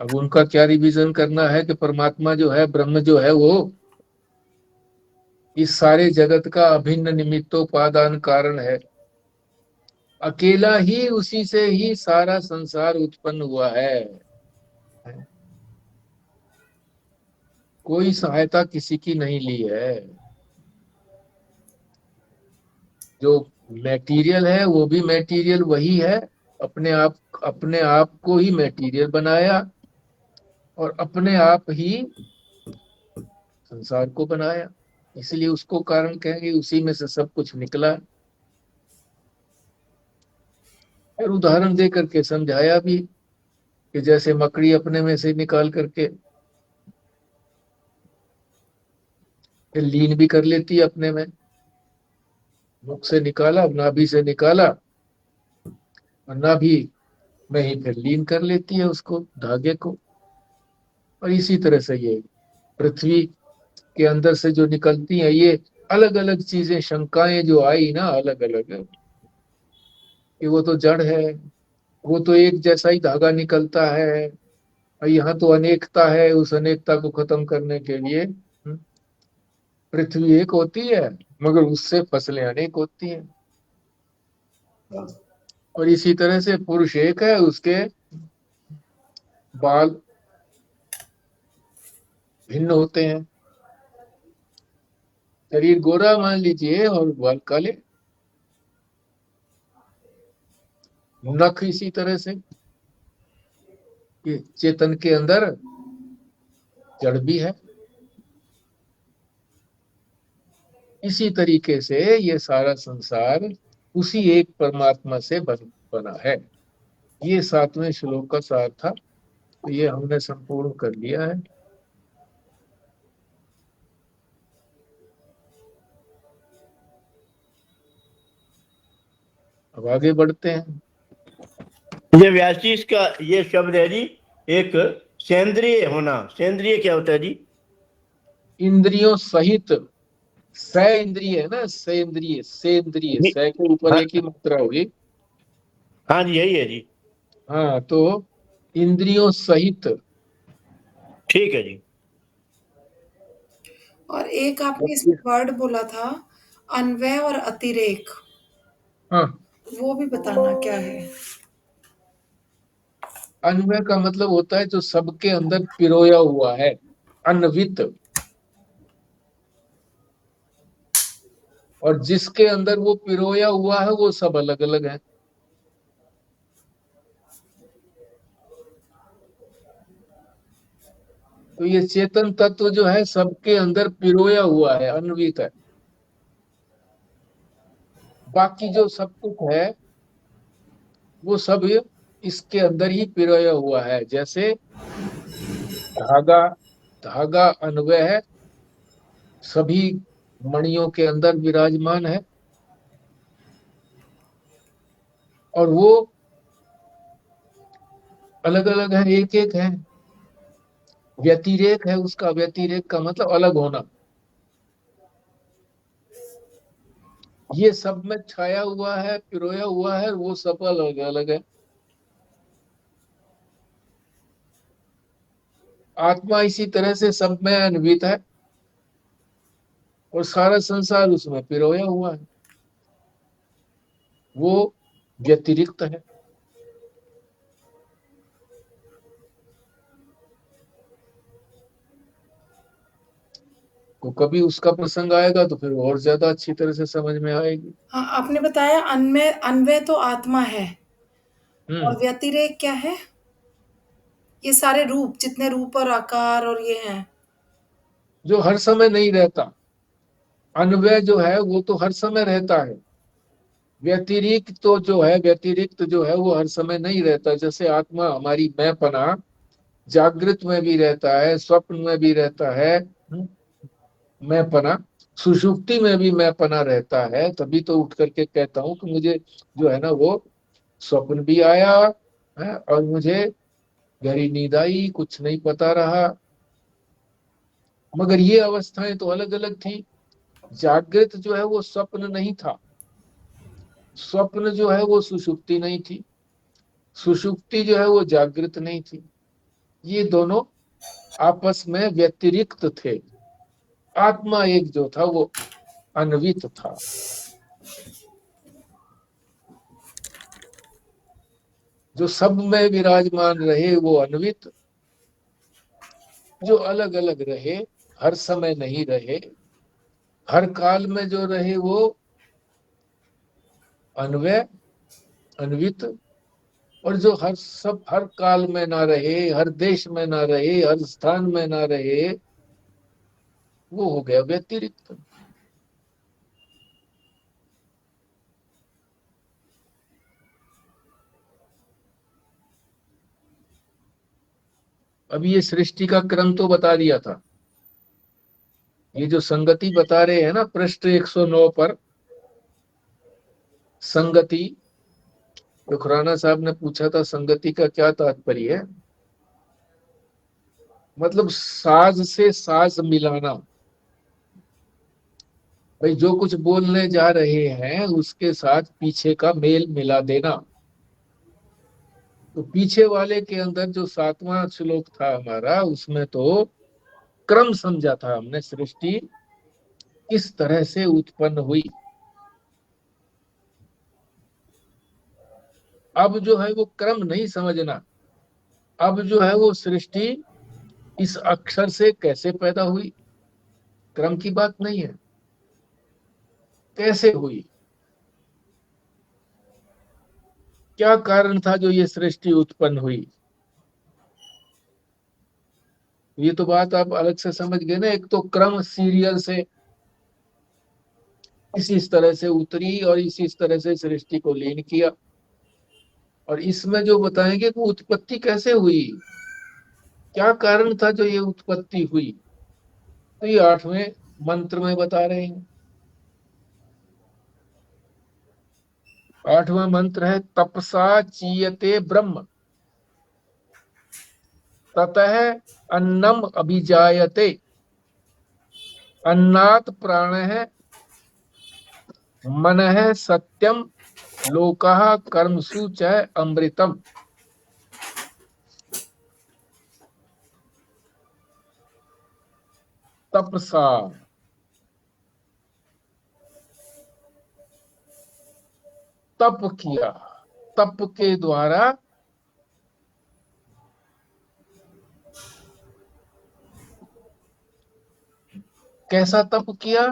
[SPEAKER 2] अब उनका क्या रिवीजन करना है कि परमात्मा जो है, ब्रह्म जो है, वो इस सारे जगत का अभिन्न निमित्तोपादान कारण है। अकेला ही उसी से ही सारा संसार उत्पन्न हुआ है। कोई सहायता किसी की नहीं ली है। जो मैटीरियल है वो भी मैटीरियल वही है। अपने आप को ही मैटीरियल बनाया और अपने आप ही संसार को बनाया। इसलिए उसको कारण कहेंगे, उसी में से सब कुछ निकला। और उदाहरण दे करके समझाया भी कि जैसे मकड़ी अपने में से निकाल करके फिर लीन भी कर लेती है अपने में। मुख से निकाला, नाभि से निकाला, और नाभि में ही फिर लीन कर लेती है उसको, धागे को। और इसी तरह से ये पृथ्वी के अंदर से जो निकलती हैं ये अलग अलग चीजें, शंकाएं जो आई ना अलग अलग, कि वो तो जड़ है, वो तो एक जैसा ही धागा निकलता है, और यहाँ तो अनेकता है। उस अनेकता को खत्म करने के लिए पृथ्वी एक होती है, मगर उससे फसलें अनेक होती हैं। और इसी तरह से पुरुष एक है, उसके बाल भिन्न होते हैं। शरीर गोरा मान लीजिए और बाल काले। नख इसी तरह से, कि चेतन के अंदर जड़ भी है। इसी तरीके से ये सारा संसार उसी एक परमात्मा से बना है। ये 7वें श्लोक का सार था। तो ये हमने संपूर्ण कर लिया है। अब आगे बढ़ते हैं।
[SPEAKER 3] ये व्यास जी इसका ये शब्द है जी, एक सेंद्रिय होना। सेंद्रिय क्या होता है जी?
[SPEAKER 2] इंद्रियों सहित, स इंद्रिय है ना, सेंद्रिय, सेंद्रिय, स के ऊपर
[SPEAKER 3] हाँ
[SPEAKER 2] एक ही मात्रा होगी।
[SPEAKER 3] हाँ जी, यही है जी।
[SPEAKER 2] हाँ, तो इंद्रियों सहित।
[SPEAKER 3] ठीक है जी।
[SPEAKER 1] और एक आपने इसमें वर्ड बोला था, अन्वय और अतिरेक,
[SPEAKER 2] हाँ,
[SPEAKER 1] वो भी बताना क्या है?
[SPEAKER 2] अन्वय का मतलब होता है जो सबके अंदर पिरोया हुआ है, अन्वित। और जिसके अंदर वो पिरोया हुआ है वो सब अलग अलग है। तो ये चेतन तत्व जो है सबके अंदर पिरोया हुआ है, अन्वित है। बाकी जो सब कुछ है वो सब इसके अंदर ही पिरोया हुआ है। जैसे धागा, धागा अन्वय है, सभी मणियों के अंदर विराजमान है, और वो अलग अलग है, एक एक है। व्यतिरेक है उसका, व्यतिरेक का मतलब अलग होना। ये सब में छाया हुआ है, पिरोया हुआ है, वो सब अलग अलग है। आत्मा इसी तरह से सब में अन्वित है और सारा संसार उसमें पिरोया हुआ है, वो व्यतिरिक्त है। तो कभी उसका प्रसंग आएगा तो फिर और ज्यादा अच्छी तरह से समझ में आएगी।
[SPEAKER 1] हाँ, आपने बताया अन्वय, अन्वय तो आत्मा है और
[SPEAKER 2] हम्म।
[SPEAKER 1] व्यतिरेक क्या है? ये सारे रूप, जितने रूप और आकार और ये हैं।
[SPEAKER 2] जो हर समय नहीं रहता। अन्वय जो है वो तो हर समय रहता है। व्यतिरिक्त तो जो है, व्यतिरिक्त जो है वो हर समय नहीं रहता। जैसे आत्मा हमारी मैंपना जागृत में भी रहता है, स्वप्न में भी रहता है। मैंपना सुषुप्ति में भी मैंपना रहता है। तभी तो उठ करके कहता हूँ कि मुझे जो है ना वो स्वप्न भी आया है और मुझे गहरी नींद आई, कुछ नहीं पता रहा। मगर ये अवस्थाएं तो अलग अलग थी। जागृत जो है वो स्वप्न नहीं था, स्वप्न जो है वो सुषुप्ति नहीं थी, सुषुप्ति जो है वो जागृत नहीं थी। ये दोनों आपस में व्यतिरिक्त थे। आत्मा एक जो था वो अन्वित था। जो सब में विराजमान रहे वो अन्वित, जो अलग अलग रहे, हर समय नहीं रहे, हर काल में जो रहे वो अन्वय, अन्वित। और जो हर काल में ना रहे, हर देश में ना रहे, हर स्थान में ना रहे, वो हो गया व्यतिरिक्त। अब ये सृष्टि का क्रम तो बता दिया था। ये जो संगति बता रहे हैं ना पृष्ठ 109 पर, संगति, तो खुराना साहब ने पूछा था संगति का क्या तात्पर्य है। मतलब साज से साज मिलाना। भाई जो कुछ बोलने जा रहे हैं उसके साथ पीछे का मेल मिला देना। तो पीछे वाले के अंदर जो 7वां श्लोक था हमारा, उसमें तो क्रम समझा था हमने, सृष्टि किस तरह से उत्पन्न हुई। अब जो है वो क्रम नहीं समझना। अब जो है वो सृष्टि इस अक्षर से कैसे पैदा हुई, क्रम की बात नहीं है, कैसे हुई, क्या कारण था जो ये सृष्टि उत्पन्न हुई। ये तो बात आप अलग से समझ गए ना। एक तो क्रम सीरियल से इस तरह से उतरी और इस तरह से सृष्टि को लीन किया। और इसमें जो बताएंगे कि उत्पत्ति कैसे हुई, क्या कारण था जो ये उत्पत्ति हुई, तो ये 8वें मंत्र में बता रहे हैं। 8वां मंत्र है तपसा चीयते ब्रह्म ततः अन्नम अभिजायते अन्नात् प्राणः मनः सत्यम लोकः कर्मसु च अमृतम। तपसा, तप किया, तप के द्वारा कैसा तप किया,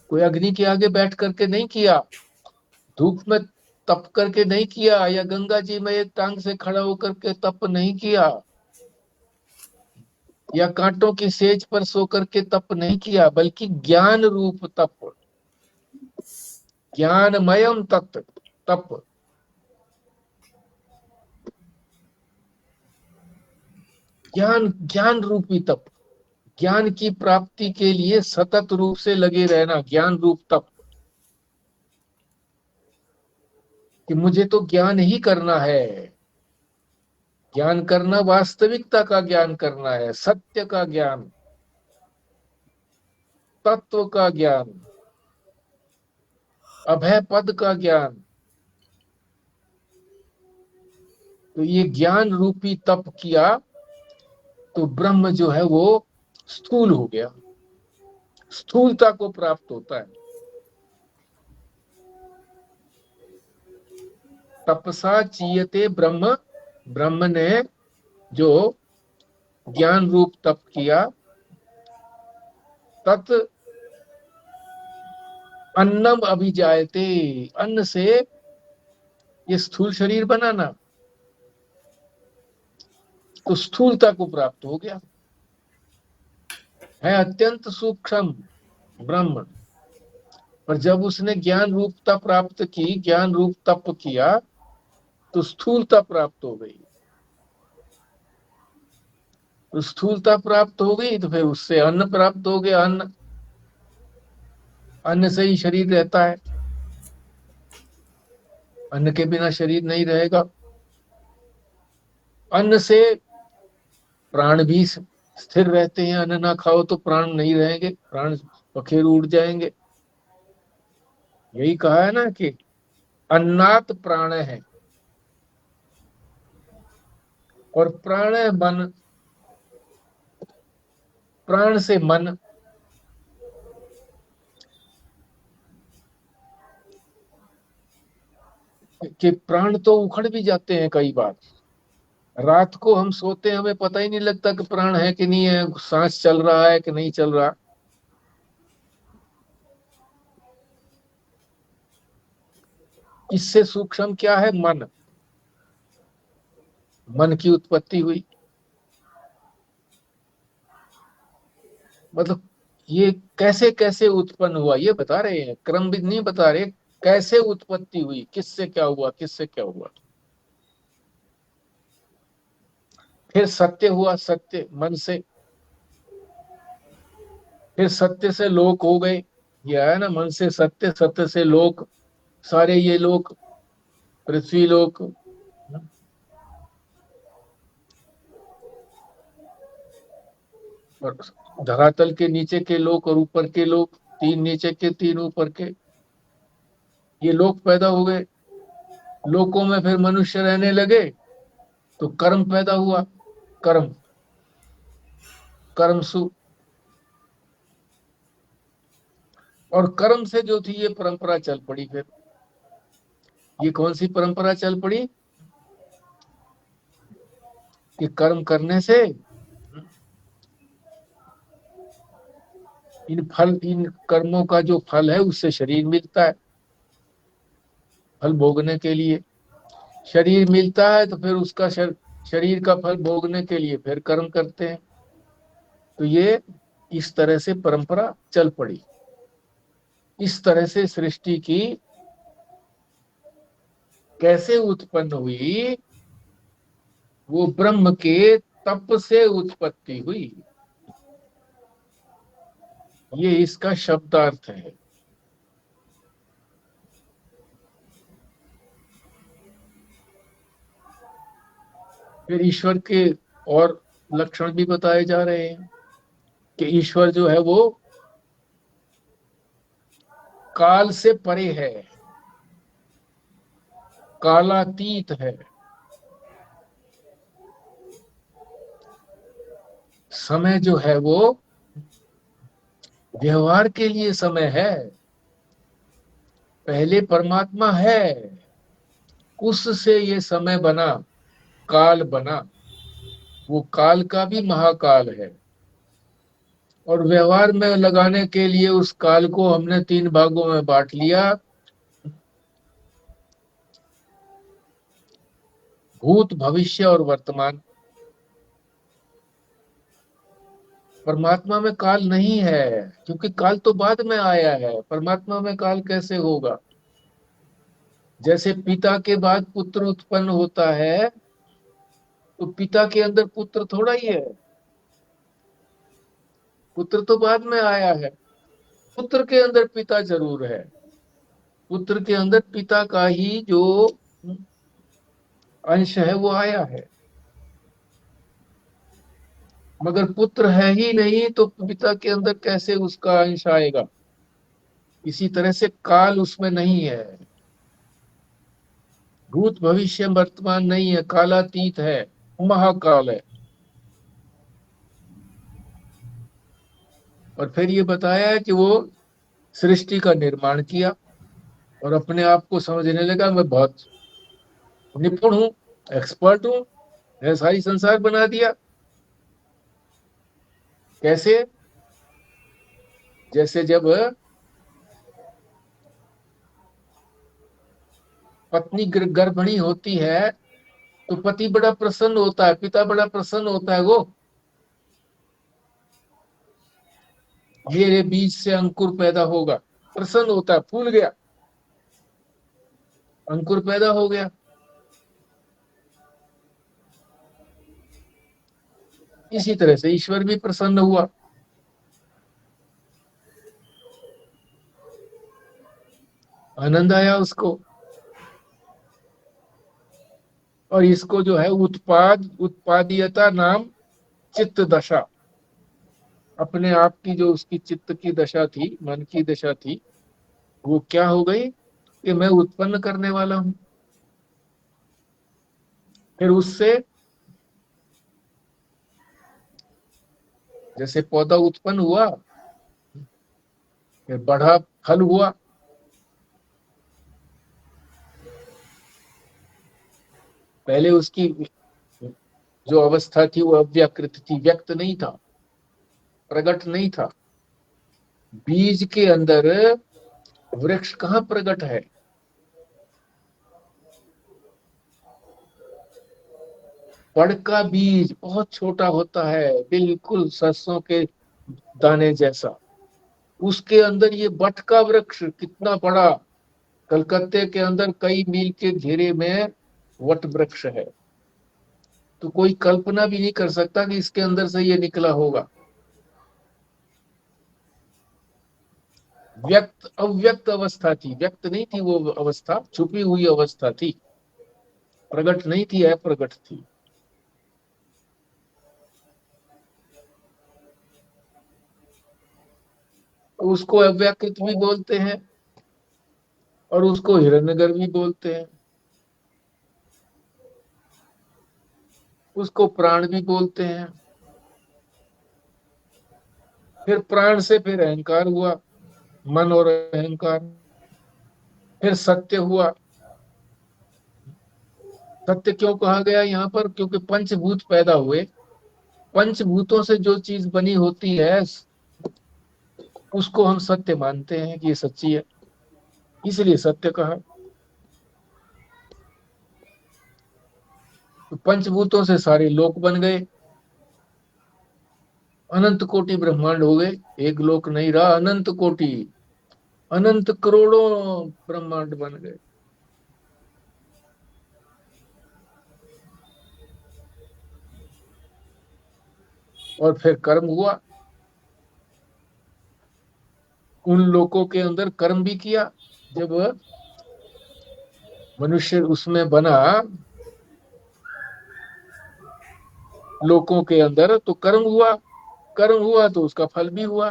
[SPEAKER 2] कोई अग्नि के आगे बैठ करके नहीं किया, धूप में तप करके नहीं किया, या गंगा जी में एक टांग से खड़ा होकर के तप नहीं किया, या कांटों की सेज पर सो करके तप नहीं किया, बल्कि ज्ञान रूप तप, ज्ञानमयम तत्व तप, ज्ञान रूपी तप, ज्ञान की प्राप्ति के लिए सतत रूप से लगे रहना, ज्ञान रूप तप, कि मुझे तो ज्ञान ही करना है। ज्ञान करना वास्तविकता का ज्ञान करना है, सत्य का ज्ञान, तत्व का ज्ञान, अभय पद का ज्ञान। तो ये ज्ञान रूपी तप किया तो ब्रह्म जो है वो स्थूल हो गया, स्थूलता को प्राप्त होता है। तपसा चीयते ब्रह्म, ब्रह्म ने जो ज्ञान रूप तप किया, तत् अन्नम अभिजायते, अन्न से ये स्थूल शरीर बनाना, तो स्थूलता को प्राप्त हो गया, है अत्यंत सूक्ष्म ब्रह्म। पर जब उसने ज्ञान रूपता प्राप्त की, ज्ञान रूप तप किया, तो स्थूलता प्राप्त हो गई। तो स्थूलता प्राप्त हो गई तो फिर उससे अन्न प्राप्त हो गया। अन्न, अन्न से ही शरीर रहता है, अन्न के बिना शरीर नहीं रहेगा। अन्न से प्राण भी स्थिर रहते हैं, अन्न ना खाओ तो प्राण नहीं रहेंगे, प्राण पखेरु उड़ जाएंगे। यही कहा है ना कि अन्नात प्राण है, और प्राण मन, प्राण से मन, कि प्राण तो उखड़ भी जाते हैं कई बार। रात को हम सोते हैं, हमें पता ही नहीं लगता कि प्राण है कि नहीं है, सांस चल रहा है कि नहीं चल रहा। इससे सूक्ष्म क्या है? मन, मन की उत्पत्ति हुई। मतलब ये कैसे कैसे उत्पन्न हुआ ये बता रहे हैं, क्रम भी नहीं बता रहे, कैसे उत्पत्ति हुई, किससे क्या हुआ, किससे क्या हुआ। फिर सत्य हुआ, सत्य मन से, फिर सत्य से लोक हो गए। ये है ना, मन से सत्य, सत्य से लोक, सारे ये लोक, पृथ्वी लोक, और धरातल के नीचे के लोक और ऊपर के लोक, तीन नीचे के तीन ऊपर के, ये लोक पैदा हो गए। लोकों में फिर मनुष्य रहने लगे तो कर्म पैदा हुआ, कर्म, कर्मसु, और कर्म से जो थी ये परंपरा चल पड़ी। फिर ये कौन सी परंपरा चल पड़ी कि कर्म करने से इन कर्मों का जो फल है उससे शरीर मिलता है, फल भोगने के लिए शरीर मिलता है, तो फिर उसका शरीर का फल भोगने के लिए फिर कर्म करते हैं। तो ये इस तरह से परंपरा चल पड़ी। इस तरह से सृष्टि की कैसे उत्पन्न हुई? वो ब्रह्म के तप से उत्पत्ति हुई। ये इसका शब्दार्थ है। फिर ईश्वर के और लक्षण भी बताए जा रहे हैं कि ईश्वर जो है वो काल से परे है, कालातीत है। समय जो है वो व्यवहार के लिए समय है, पहले परमात्मा है, उससे ये समय बना, काल बना। वो काल का भी महाकाल है, और व्यवहार में लगाने के लिए उस काल को हमने तीन भागों में बांट लिया, भूत, भविष्य और वर्तमान। परमात्मा में काल नहीं है, क्योंकि काल तो बाद में आया है। परमात्मा में काल कैसे होगा? जैसे पिता के बाद पुत्र उत्पन्न होता है, तो पिता के अंदर पुत्र थोड़ा ही है, पुत्र तो बाद में आया है। पुत्र के अंदर पिता जरूर है, पुत्र के अंदर पिता का ही जो अंश है वो आया है, मगर पुत्र है ही नहीं तो पिता के अंदर कैसे उसका अंश आएगा। इसी तरह से काल उसमें नहीं है, भूत भविष्य वर्तमान नहीं है, कालातीत है, महाकाल है। और फिर ये बताया है कि वो सृष्टि का निर्माण किया और अपने आप को समझने लगा मैं बहुत निपुण हूं, एक्सपर्ट हूं, मैं सारी संसार बना दिया। कैसे? जैसे जब पत्नी गर्भिणी होती है तो पति बड़ा प्रसन्न होता है, पिता बड़ा प्रसन्न होता है, वो मेरे बीज से अंकुर पैदा होगा, प्रसन्न होता है, फूल गया, अंकुर पैदा हो गया। इसी तरह से ईश्वर भी प्रसन्न हुआ, आनंद आया उसको। और इसको जो है उत्पादीयता नाम चित्त दशा, अपने आप की जो उसकी चित्त की दशा थी, मन की दशा थी, वो क्या हो गई कि मैं उत्पन्न करने वाला हूं। फिर उससे जैसे पौधा उत्पन्न हुआ, फिर बढ़ा, फल हुआ, पहले उसकी जो अवस्था थी वो अव्याकृत थी, व्यक्त नहीं था, प्रकट नहीं था। बीज के अंदर वृक्ष कहाँ प्रकट है? पड़ का बीज बहुत छोटा होता है, बिल्कुल सरसों के दाने जैसा, उसके अंदर ये बट का वृक्ष कितना बड़ा, कलकत्ते के अंदर कई मील के घेरे में वट वृक्ष है। तो कोई कल्पना भी नहीं कर सकता कि इसके अंदर से ये निकला होगा। व्यक्त अव्यक्त अवस्था थी, व्यक्त नहीं थी वो अवस्था, छुपी हुई अवस्था थी, प्रकट नहीं थी, अप्रकट थी। उसको अव्याकृत भी बोलते हैं और उसको हिरण्यगर्भ भी बोलते हैं, उसको प्राण भी बोलते हैं। फिर प्राण से फिर अहंकार हुआ, मन और अहंकार, फिर सत्य हुआ। सत्य क्यों कहा गया यहाँ पर? क्योंकि पंचभूत पैदा हुए, पंचभूतों से जो चीज बनी होती है उसको हम सत्य मानते हैं कि ये सच्ची है, इसलिए सत्य कहा। तो पंचभूतों से सारे लोक बन गए, अनंत कोटि ब्रह्मांड हो गए, एक लोक नहीं रहा, अनंत कोटि, अनंत करोड़ों ब्रह्मांड बन गए। और फिर कर्म हुआ, उन लोकों के अंदर कर्म भी किया। जब मनुष्य उसमें बना लोकों के अंदर, तो कर्म हुआ, कर्म हुआ तो उसका फल भी हुआ,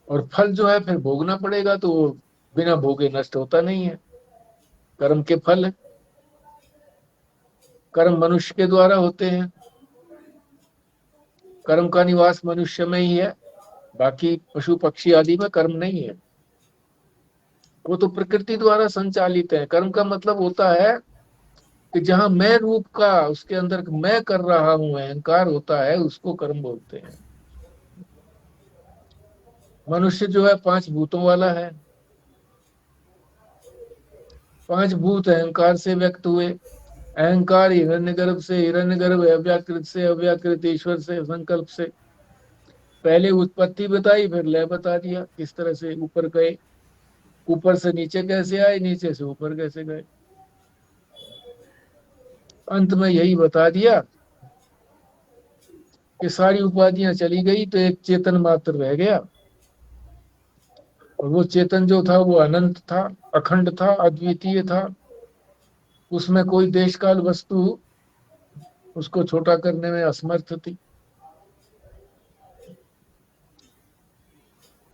[SPEAKER 2] और फल जो है फिर भोगना पड़ेगा, तो वो बिना भोगे नष्ट होता नहीं है। कर्म के फल, कर्म मनुष्य के द्वारा होते हैं, कर्म का निवास मनुष्य में ही है, बाकी पशु पक्षी आदि में कर्म नहीं है, वो तो प्रकृति द्वारा संचालित है। कर्म का मतलब होता है कि जहां मैं रूप का उसके अंदर मैं कर रहा हूं अहंकार होता है, उसको कर्म बोलते हैं। मनुष्य जो है पांच भूतों वाला है, पांच भूत अहंकार से व्यक्त हुए, अहंकार हिरण्यगर्भ से, हिरण्यगर्भ अव्याकृत से, अव्याकृत ईश्वर से, संकल्प से। पहले उत्पत्ति बताई, फिर लय बता दिया, किस तरह से ऊपर गए। ऊपर से नीचे कैसे आए, नीचे से ऊपर कैसे गए। अंत में यही बता दिया कि सारी उपाधियां चली गई तो एक चेतन मात्र रह गया, और वो चेतन जो था वो अनंत था, अखंड था, अद्वितीय था। उसमें कोई देश काल वस्तु उसको छोटा करने में असमर्थ थी।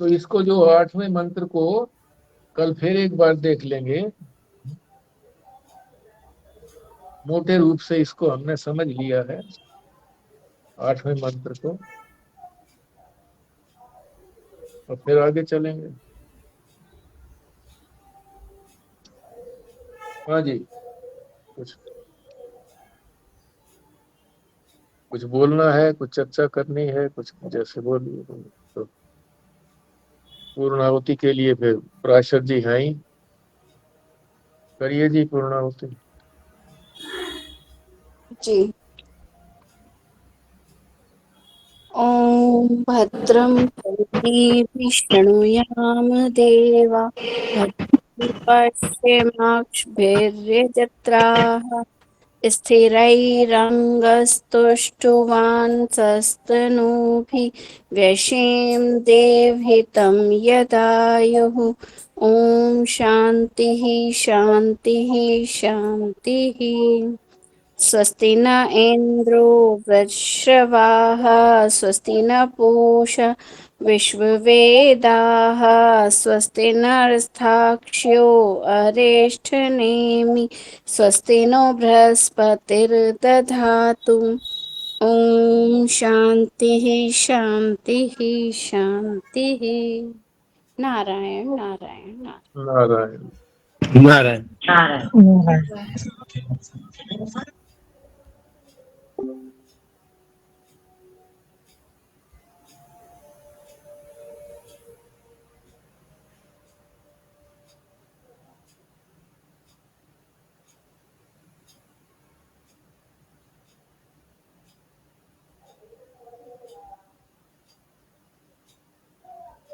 [SPEAKER 2] तो इसको जो 8वें मंत्र को कल फिर एक बार देख लेंगे, मोटे रूप से इसको हमने समझ लिया है 8वें मंत्र को, और फिर आगे चलेंगे। हाँ जी, कुछ बोलना है, कुछ चर्चा करनी है, कुछ जैसे बोलिए। तो पूर्णाहुति के लिए फिर पराशर जी हैं ही, करिए जी पूर्णाहुति।
[SPEAKER 4] जी। ॐ भद्रं कर्णेभिः शृणुयाम देवा, भद्रं पश्येमाक्षभिर्यजत्राः, स्थिरैरङ्गस्तुष्टुवांसस्तनूभिः व्यशेम देवहितं यदायुः। ॐ शान्तिः शान्तिः शान्तिः। स्वस्ति न इन्द्रो वृषभाः, स्वस्ति न पूषा विश्ववेदाः, स्वस्ति नस्ताक्ष्यो अरिष्ठनेमि, स्वस्ति नो बृहस्पतिर्दधातु। ॐ शान्तिः शान्तिः शान्तिः। नारायण नारायण नारायण।
[SPEAKER 2] नारायण
[SPEAKER 3] नारायण।
[SPEAKER 5] नारायण।